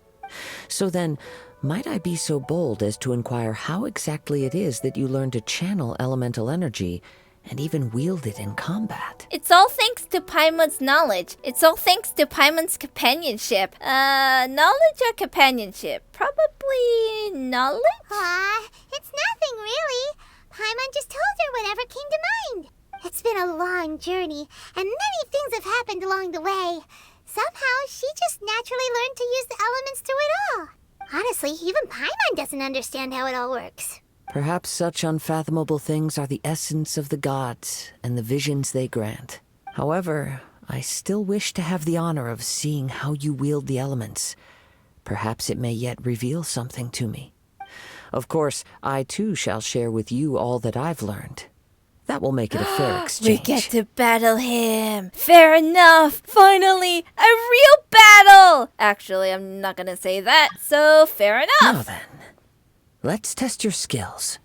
So then, might I be so bold as to inquire how exactly it is that you learned to channel elemental energy and even wield it in combat? It's all thanks to Paimon's knowledge. It's all thanks to Paimon's companionship. Knowledge or companionship? Probably knowledge? It's nothing really. Paimon just told her whatever came to mind. It's been a long journey, and many things have happened along the way. Somehow, she just naturally learned to use the elements through it all. Honestly, even Paimon doesn't understand how it all works. Perhaps such unfathomable things are the essence of the gods and the visions they grant. However, I still wish to have the honor of seeing how you wield the elements. Perhaps it may yet reveal something to me. Of course, I too shall share with you all that I've learned. That will make it a fair exchange. We get to battle him. Fair enough. Finally, a real battle. Actually, I'm not gonna say that, so fair enough. Now then, let's test your skills,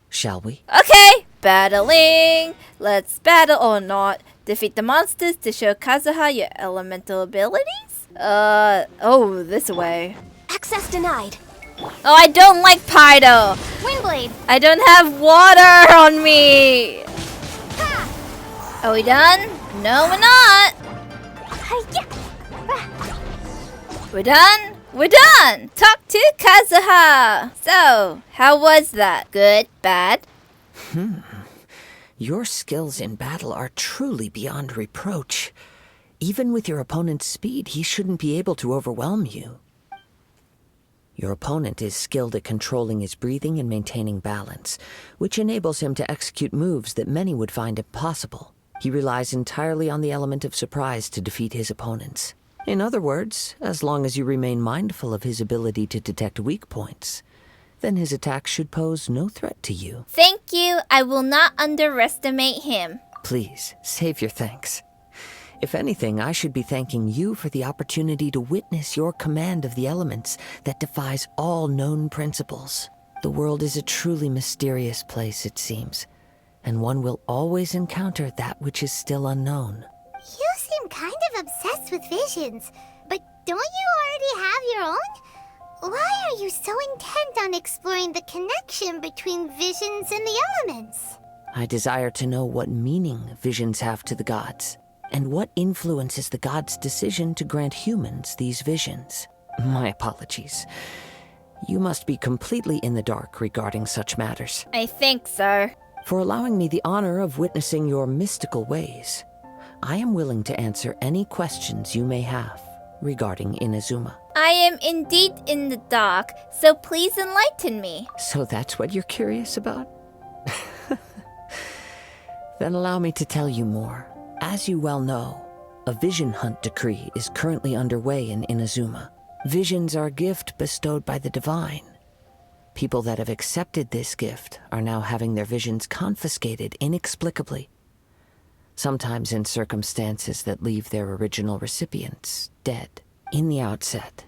shall we? Okay, battling. Let's battle or not. Defeat the monsters to show Kazuha your elemental abilities? This way. Access denied. Oh, I don't like Pydo. Windblade. I don't have water on me. Are we done? No, we're not. We're done? We're done! Talk to Kazuha! So, how was that? Good? Bad? Your skills in battle are truly beyond reproach. Even with your opponent's speed, he shouldn't be able to overwhelm you. Your opponent is skilled at controlling his breathing and maintaining balance, which enables him to execute moves that many would find impossible. He relies entirely on the element of surprise to defeat his opponents. In other words, as long as you remain mindful of his ability to detect weak points, then his attacks should pose no threat to you. Thank you. I will not underestimate him. Please, save your thanks. If anything, I should be thanking you for the opportunity to witness your command of the elements that defies all known principles. The world is a truly mysterious place, it seems, and one will always encounter that which is still unknown. You seem kind of obsessed with visions, but don't you already have your own? Why are you so intent on exploring the connection between visions and the elements? I desire to know what meaning visions have to the gods, and what influences the gods' decision to grant humans these visions. My apologies. You must be completely in the dark regarding such matters. I think so. For allowing me the honor of witnessing your mystical ways, I am willing to answer any questions you may have regarding Inazuma. I am indeed in the dark, so please enlighten me. So that's what you're curious about? Then allow me to tell you more. As you well know, a vision hunt decree is currently underway in Inazuma. Visions are a gift bestowed by the divine. People that have accepted this gift are now having their visions confiscated inexplicably, sometimes in circumstances that leave their original recipients dead. In the outset,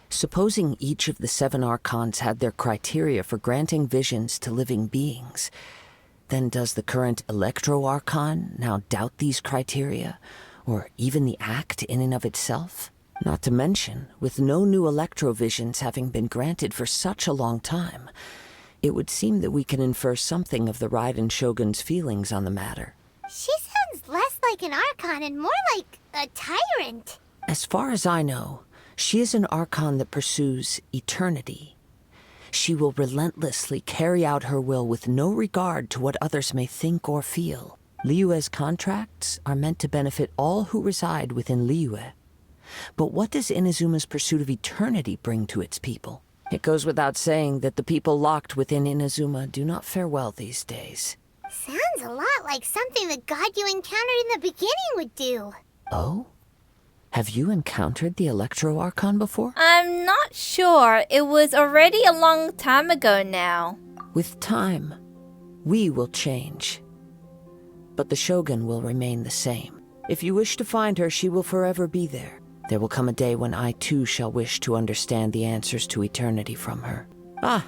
supposing each of the 7 archons had their criteria for granting visions to living beings, then does the current Electro-Archon now doubt these criteria, or even the act in and of itself? Not to mention, with no new Electro-Visions having been granted for such a long time, it would seem that we can infer something of the Raiden Shogun's feelings on the matter. She sounds less like an Archon and more like a tyrant. As far as I know, she is an Archon that pursues eternity. She will relentlessly carry out her will with no regard to what others may think or feel. Liyue's contracts are meant to benefit all who reside within Liyue. But what does Inazuma's pursuit of eternity bring to its people? It goes without saying that the people locked within Inazuma do not fare well these days. Sounds a lot like something the god you encountered in the beginning would do. Oh? Have you encountered the Electro-Archon before? I'm not sure. It was already a long time ago now. With time, we will change. But the Shogun will remain the same. If you wish to find her, she will forever be there. There will come a day when I too shall wish to understand the answers to eternity from her. Ah,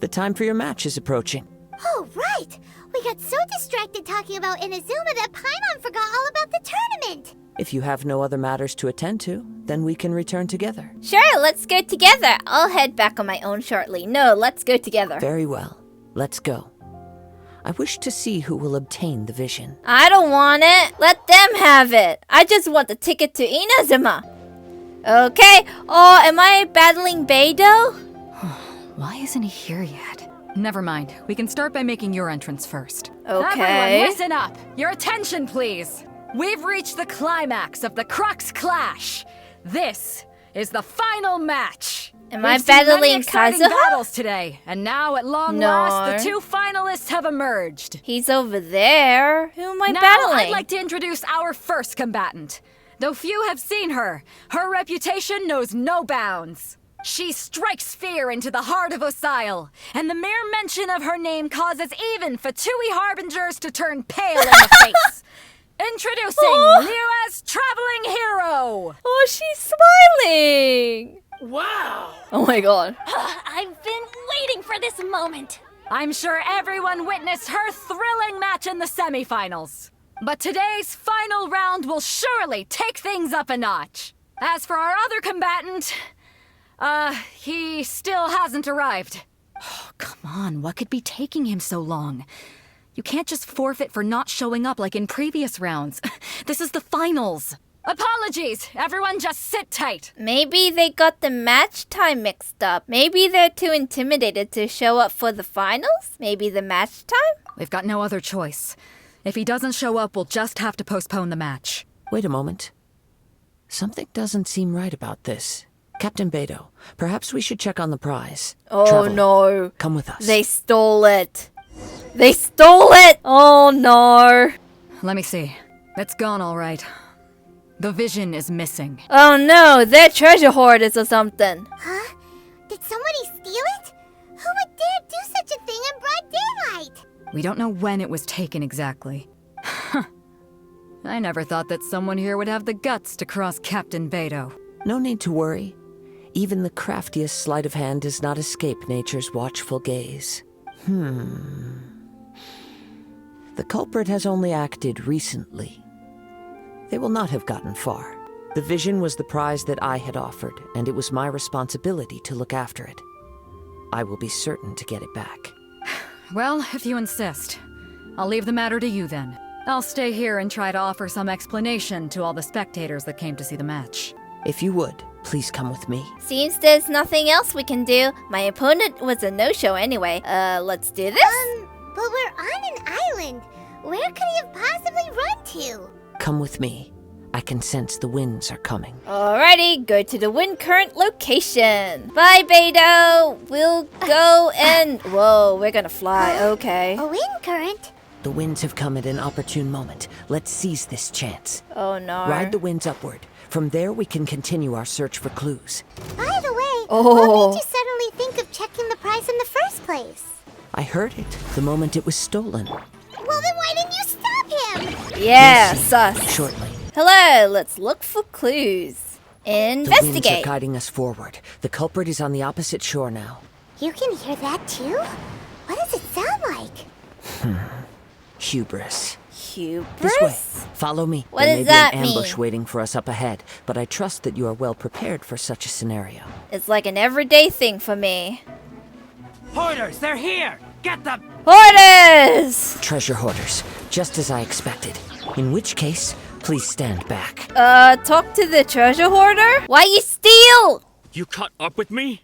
the time for your match is approaching. Oh, right! We got so distracted talking about Inazuma that Paimon forgot all about the tournament! If you have no other matters to attend to, then we can return together. Sure, let's go together. I'll head back on my own shortly. No, let's go together. Very well. Let's go. I wish to see who will obtain the vision. I don't want it. Let them have it. I just want the ticket to Inazuma. Okay. Oh, am I battling Beidou? Why isn't he here yet? Never mind. We can start by making your entrance first. Okay. Everyone, listen up. Your attention, please. We've reached the climax of the CRUX clash. This is the final match. Am I We've seen many battling exciting Kazuha? battles today, and now at long No. last, the 2 finalists have emerged. He's over there. Who am I Now, battling? I'd like to introduce our first combatant. Though few have seen her, her reputation knows no bounds. She strikes fear into the heart of Osile, and the mere mention of her name causes even Fatui Harbingers to turn pale in the face. Introducing Liyue's traveling hero! Oh, she's smiling. Wow! Oh my god. I've been waiting for this moment. I'm sure everyone witnessed her thrilling match in the semifinals. But today's final round will surely take things up a notch. As for our other combatant, he still hasn't arrived. Oh, come on, what could be taking him so long? You can't just forfeit for not showing up like in previous rounds. This is the finals. Apologies, everyone just sit tight. Maybe they got the match time mixed up. Maybe they're too intimidated to show up for the finals? Maybe the match time? We've got no other choice. If he doesn't show up, we'll just have to postpone the match. Wait a moment. Something doesn't seem right about this. Captain Beidou, perhaps we should check on the prize. Oh Traveler, no. come with us. They stole it. They stole it! Oh no. Let me see. It's gone all right. The vision is missing. Oh no, they're treasure hoarders or something. Huh? Did somebody steal it? Who would dare do such a thing in broad daylight? We don't know when it was taken exactly. I never thought that someone here would have the guts to cross Captain Beidou. No need to worry. Even the craftiest sleight of hand does not escape nature's watchful gaze. The culprit has only acted recently. They will not have gotten far. The vision was the prize that I had offered, and it was my responsibility to look after it. I will be certain to get it back. Well, if you insist. I'll leave the matter to you then. I'll stay here and try to offer some explanation to all the spectators that came to see the match. If you would, please come with me. Seems there's nothing else we can do. My opponent was a no-show anyway. Let's do this? But we're on an island. Where could he have possibly run to? Come with me. I can sense the winds are coming. Alrighty, go to the wind current location. Bye, Beidou. We'll go and... Whoa, we're gonna fly, okay. A wind current? The winds have come at an opportune moment. Let's seize this chance. Oh no. Ride the winds upward. From there, we can continue our search for clues. By the way, Oh. what made you suddenly think of checking the prize in the first place? I heard it the moment it was stolen. Well, then why didn't you stop him? Yeah, You'll see sus. shortly. Hello, let's look for clues. The winds are Investigate. guiding us forward. The culprit is on the opposite shore now. You can hear that too? What does it sound like? Hubris. Hubris? This way. Follow me. What there does may that be an ambush mean? waiting for us up ahead, but I trust that you are well prepared for such a scenario. It's like an everyday thing for me. Hoarders, they're here! Get them! Hoarders! Treasure hoarders, just as I expected. In which case, please stand back. Talk to the treasure hoarder? Why you steal? You caught up with me?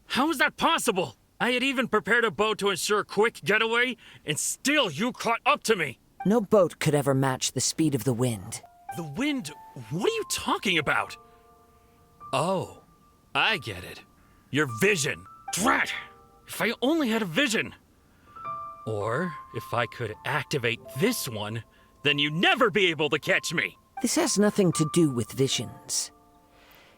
How is that possible? I had even prepared a boat to ensure a quick getaway, and still you caught up to me! No boat could ever match the speed of the wind. The wind? What are you talking about? Oh, I get it. Your vision. Drat! If I only had a vision! Or, if I could activate this one, then you'd never be able to catch me! This has nothing to do with visions.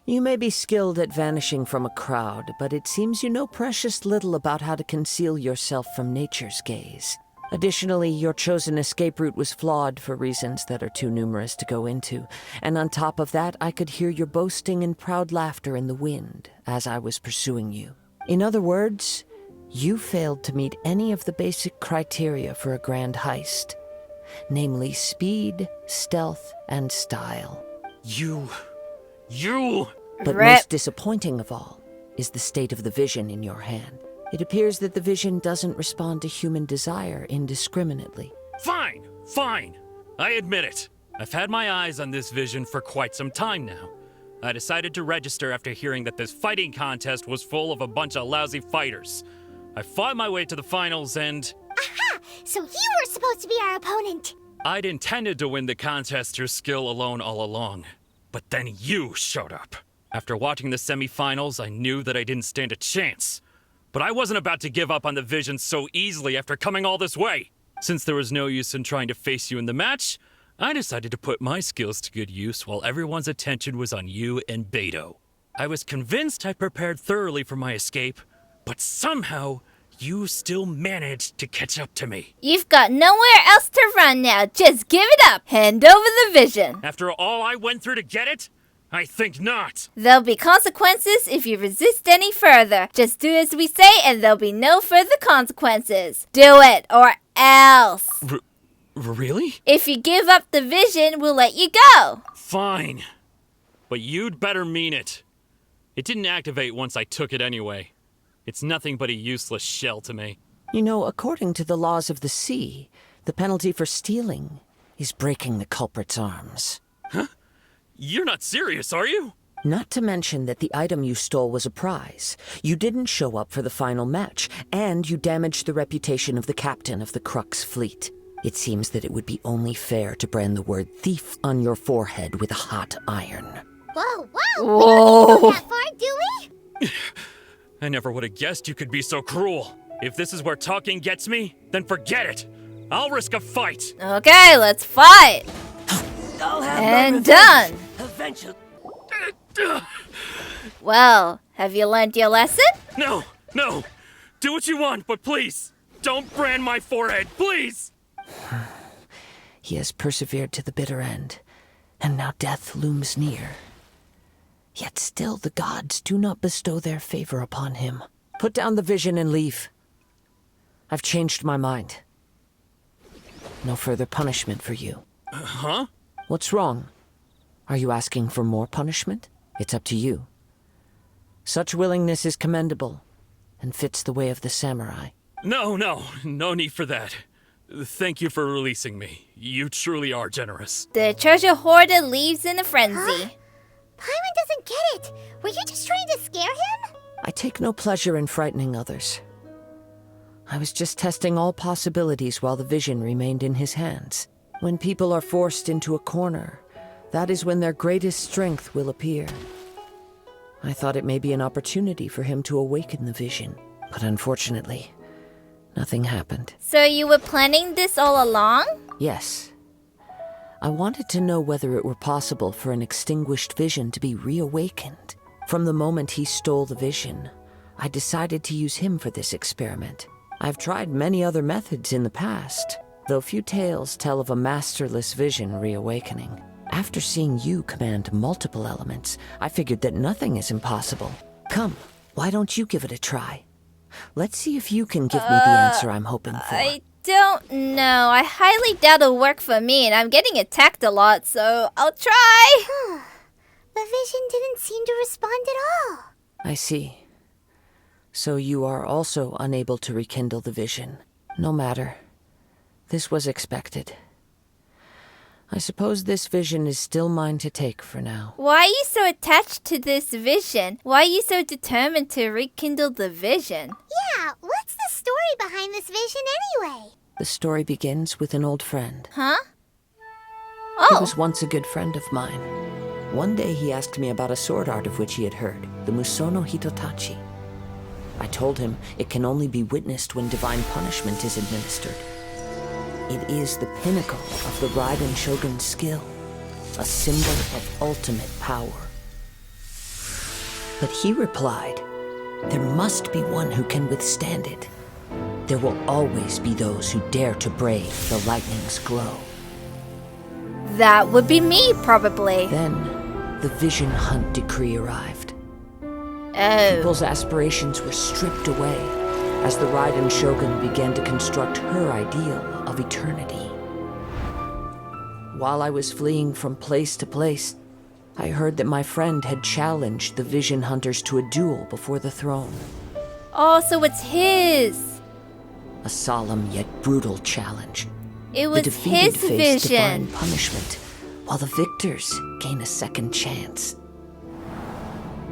You may be skilled at vanishing from a crowd, but it seems you know precious little about how to conceal yourself from nature's gaze. Additionally, your chosen escape route was flawed for reasons that are too numerous to go into, and on top of that, I could hear your boasting and proud laughter in the wind as I was pursuing you. In other words, you failed to meet any of the basic criteria for a grand heist, namely speed, stealth, and style. You... But Rip. most disappointing of all is the state of the vision in your hand. It appears that the vision doesn't respond to human desire indiscriminately. Fine! I admit it. I've had my eyes on this vision for quite some time now. I decided to register after hearing that this fighting contest was full of a bunch of lousy fighters. I fought my way to the finals and... Aha! So you were supposed to be our opponent! I'd intended to win the contest through skill alone all along. But then you showed up. After watching the semifinals, I knew that I didn't stand a chance. But I wasn't about to give up on the vision so easily after coming all this way. Since there was no use in trying to face you in the match, I decided to put my skills to good use while everyone's attention was on you and Beidou. I was convinced I prepared thoroughly for my escape, but somehow you still managed to catch up to me. You've got nowhere else to run now. Just give it up. Hand over the vision. After all I went through to get it? I think not. There'll be consequences if you resist any further. Just do as we say and there'll be no further consequences. Do it or else. Really? If you give up the vision, we'll let you go. Fine. But you'd better mean it. It didn't activate once I took it anyway. It's nothing but a useless shell to me. You know, according to the laws of the sea, the penalty for stealing is breaking the culprit's arms. Huh? You're not serious, are you? Not to mention that the item you stole was a prize. You didn't show up for the final match, and you damaged the reputation of the captain of the CRUX fleet. It seems that it would be only fair to brand the word thief on your forehead with a hot iron. Whoa, whoa! Whoa. We don't need to go that far, do we? I never would have guessed you could be so cruel. If this is where talking gets me, then forget it. I'll risk a fight. Okay, let's fight. And done. Eventually. Well, have you learned your lesson? No, no. Do what you want, but please, don't brand my forehead, please. He has persevered to the bitter end, and now death looms near. Yet still the gods do not bestow their favor upon him. Put down the vision and leave. I've changed my mind. No further punishment for you. Huh? What's wrong? Are you asking for more punishment? It's up to you. Such willingness is commendable, and fits the way of the samurai. No need for that. Thank you for releasing me. You truly are generous. The treasure hoarder leaves in a frenzy. Paimon doesn't get it. Were you just trying to scare him? I take no pleasure in frightening others. I was just testing all possibilities while the vision remained in his hands. When people are forced into a corner, that is when their greatest strength will appear. I thought it may be an opportunity for him to awaken the vision, but unfortunately, nothing happened. So you were planning this all along? Yes. I wanted to know whether it were possible for an extinguished vision to be reawakened. From the moment he stole the vision, I decided to use him for this experiment. I've tried many other methods in the past, though few tales tell of a masterless vision reawakening. After seeing you command multiple elements, I figured that nothing is impossible. Come, why don't you give it a try? Let's see if you can give me the answer I'm hoping for. I don't know. I highly doubt it'll work for me, and I'm getting attacked a lot, so I'll try. The vision didn't seem to respond at all. I see. So you are also unable to rekindle the vision. No matter. This was expected. I suppose this vision is still mine to take for now. Why are you so attached to this vision? Why are you so determined to rekindle the vision? Yeah, what's the story behind this vision anyway? The story begins with an old friend. Huh? He Oh, was once a good friend of mine. One day he asked me about a sword art of which he had heard, the Musono Hitotachi. I told him it can only be witnessed when divine punishment is administered. It is the pinnacle of the Raiden Shogun's skill, a symbol of ultimate power. But he replied, there must be one who can withstand it. There will always be those who dare to brave the lightning's glow. that would be me, probably. Then, the Vision Hunt decree arrived. Oh. People's aspirations were stripped away as the Raiden Shogun began to construct her ideal of eternity. While I was fleeing from place to place, I heard that my friend had challenged the Vision Hunters to a duel before the throne. Oh, so it's his. A solemn yet brutal challenge. It The was defeated his face vision. divine punishment, while the victors gain a second chance.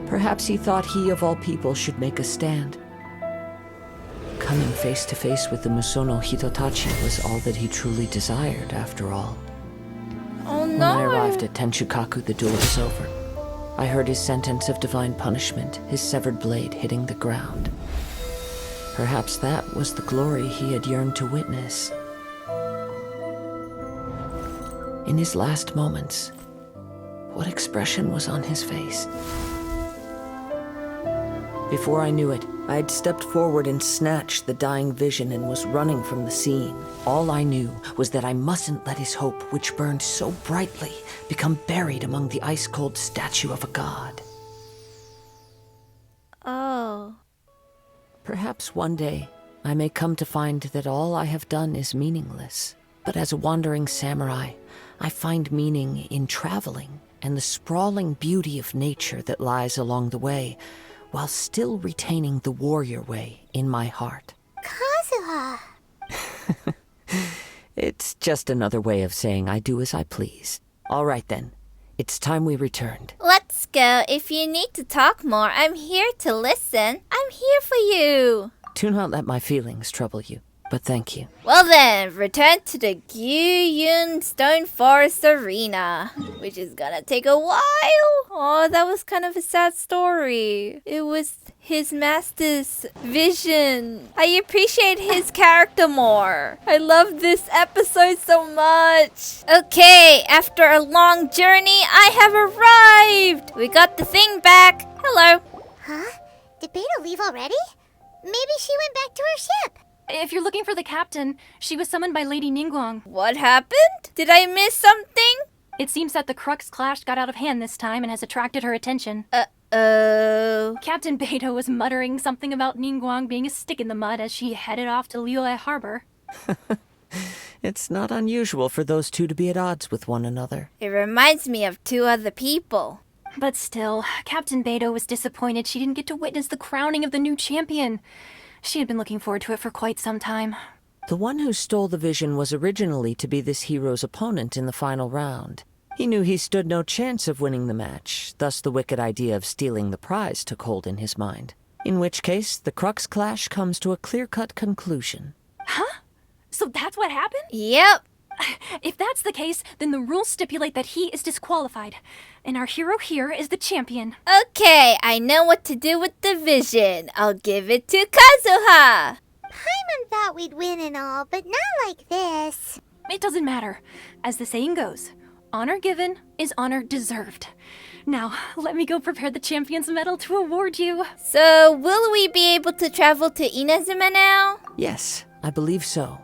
Perhaps he thought he of all people should make a stand. Coming face to face with the Musono Hitotachi was all that he truly desired, after all. Oh When I no. arrived at Tenshukaku, the duel was over. I heard his sentence of divine punishment, his severed blade hitting the ground. Perhaps that was the glory he had yearned to witness. In his last moments, what expression was on his face? Before I knew it, I had stepped forward and snatched the dying vision and was running from the scene. All I knew was that I mustn't let his hope, which burned so brightly, become buried among the ice-cold statue of a god. Oh. Perhaps one day, I may come to find that all I have done is meaningless. But as a wandering samurai, I find meaning in traveling and the sprawling beauty of nature that lies along the way, while still retaining the warrior way in my heart. Kazuha. It's just another way of saying I do as I please. All right then, it's time we returned. Let's go. If you need to talk more, I'm here to listen. I'm here for you. Do not let my feelings trouble you. but thank you. Well then, return to the Gyuyun Stone Forest Arena, which is gonna take a while. Oh, that was kind of a sad story. It was his master's vision. I appreciate his character more. I love this episode so much. Okay, after a long journey, I have arrived. We got the thing back. Hello. Huh? Did Beidou leave already? Maybe she went back to her ship. If you're looking for the captain, she was summoned by Lady Ningguang. What happened? Did I miss something? It seems that the CRUX clash got out of hand this time and has attracted her attention. Uh-oh. Captain Beidou was muttering something about Ningguang being a stick in the mud as she headed off to Liyue Harbor. It's not unusual for those two to be at odds with one another. It reminds me of two other people. But still, Captain Beidou was disappointed she didn't get to witness the crowning of the new champion. She had been looking forward to it for quite some time. The one who stole the vision was originally to be this hero's opponent in the final round. He knew he stood no chance of winning the match, thus the wicked idea of stealing the prize took hold in his mind. In which case, the CRUX clash comes to a clear-cut conclusion. Huh? So that's what happened? Yep. If that's the case, then the rules stipulate that he is disqualified. And our hero here is the champion. Okay, I know what to do with the vision. I'll give it to Kazuha. Paimon thought we'd win and all, but not like this. It doesn't matter. As the saying goes, honor given is honor deserved. Now, let me go prepare the champion's medal to award you. So, will we be able to travel to Inazuma now? Yes, I believe so.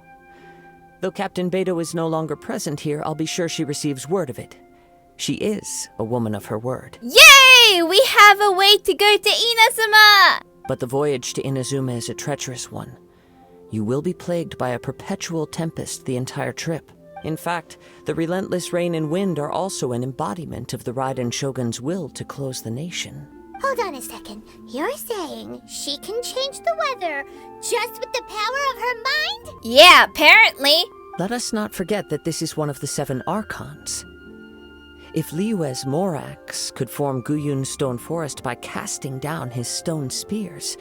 Though Captain Beidou is no longer present here, I'll be sure she receives word of it. She is a woman of her word. Yay! We have a way to go to Inazuma! But the voyage to Inazuma is a treacherous one. You will be plagued by a perpetual tempest the entire trip. In fact, the relentless rain and wind are also an embodiment of the Raiden Shogun's will to close the nation. Hold on a second. You're saying she can change the weather just with the power of her mind? Yeah, apparently. Let us not forget that this is one of the 7 Archons. If Liyue's Morax could form Gyuyun's stone forest by casting down his stone spears,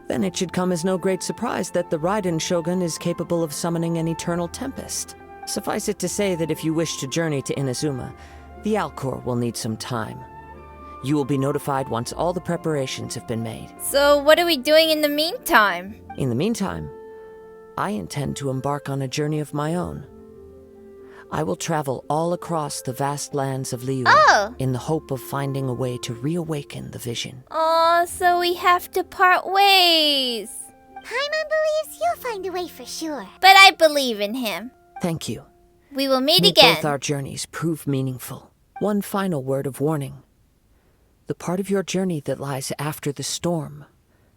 then it should come as no great surprise that the Raiden Shogun is capable of summoning an eternal tempest. Suffice it to say that if you wish to journey to Inazuma, the Alcor will need some time. You will be notified once all the preparations have been made. So what are we doing in the meantime? In the meantime, I intend to embark on a journey of my own. I will travel all across the vast lands of Liyue in the hope of finding a way to reawaken the vision. Oh, so we have to part ways. Paimon believes you'll find a way for sure. But I believe in him. Thank you. We will meet May again. both our journeys prove meaningful. One final word of warning. The part of your journey that lies after the storm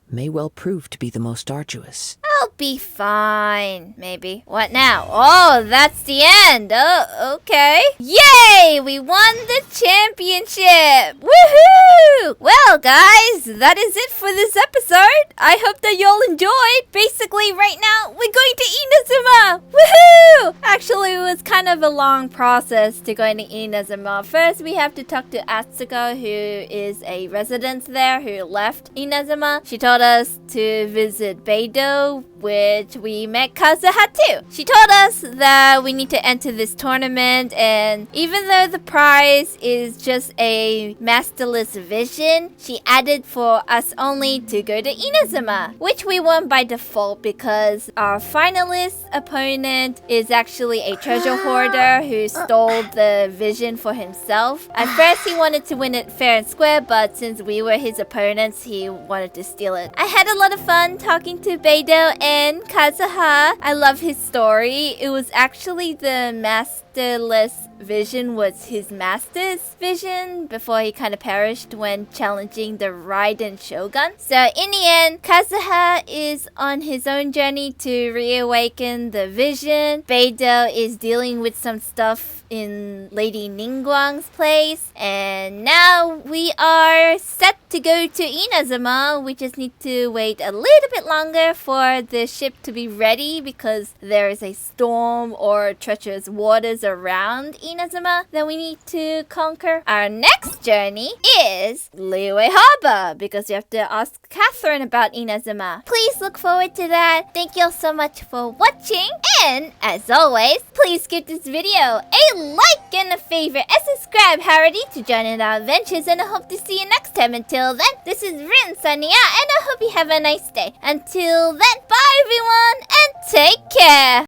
may well prove to be the most arduous. I'll be fine, maybe. What now? Oh, that's the end. Oh, okay. Yay! We won the championship! Woohoo! Well, guys, that is it for this episode. I hope that y'all enjoyed. Basically, right now, we're going to Inazuma! Woohoo! Actually, it was kind of a long process to going to Inazuma. First, we have to talk to Atsuko, who is a resident there who left Inazuma. She told us to visit Beidou, which we met Kazuha too. She told us that we need to enter this tournament, and even though the prize is just a masterless vision, she added for us only to go to Inazuma, which we won by default because our finalist opponent is actually a treasure hoarder who stole the vision for himself. At first he wanted to win it fair and square, but since we were his opponents, he wanted to steal it. I had a lot of fun talking to Beidou and Kazuha. I love his story. It was actually the masterless vision was his master's vision before he kind of perished when challenging the Raiden Shogun. So in the end, Kazuha is on his own journey to reawaken the vision. Beidou is dealing with some stuff in Lady Ningguang's place, and now we are set to go to Inazuma. We just need to wait a little bit longer for the ship to be ready because there is a storm or treacherous waters around Inazuma. Inazuma that we need to conquer. Our next journey is Liyue Harbor, because we have to ask Catherine about Inazuma. Please look forward to that. Thank you all so much for watching, and as always, please give this video a like and a favorite and subscribe, Harity, to join in our adventures, and I hope to see you next time. Until then, this is Rin signing out, and I hope you have a nice day. Until then, bye everyone, and take care!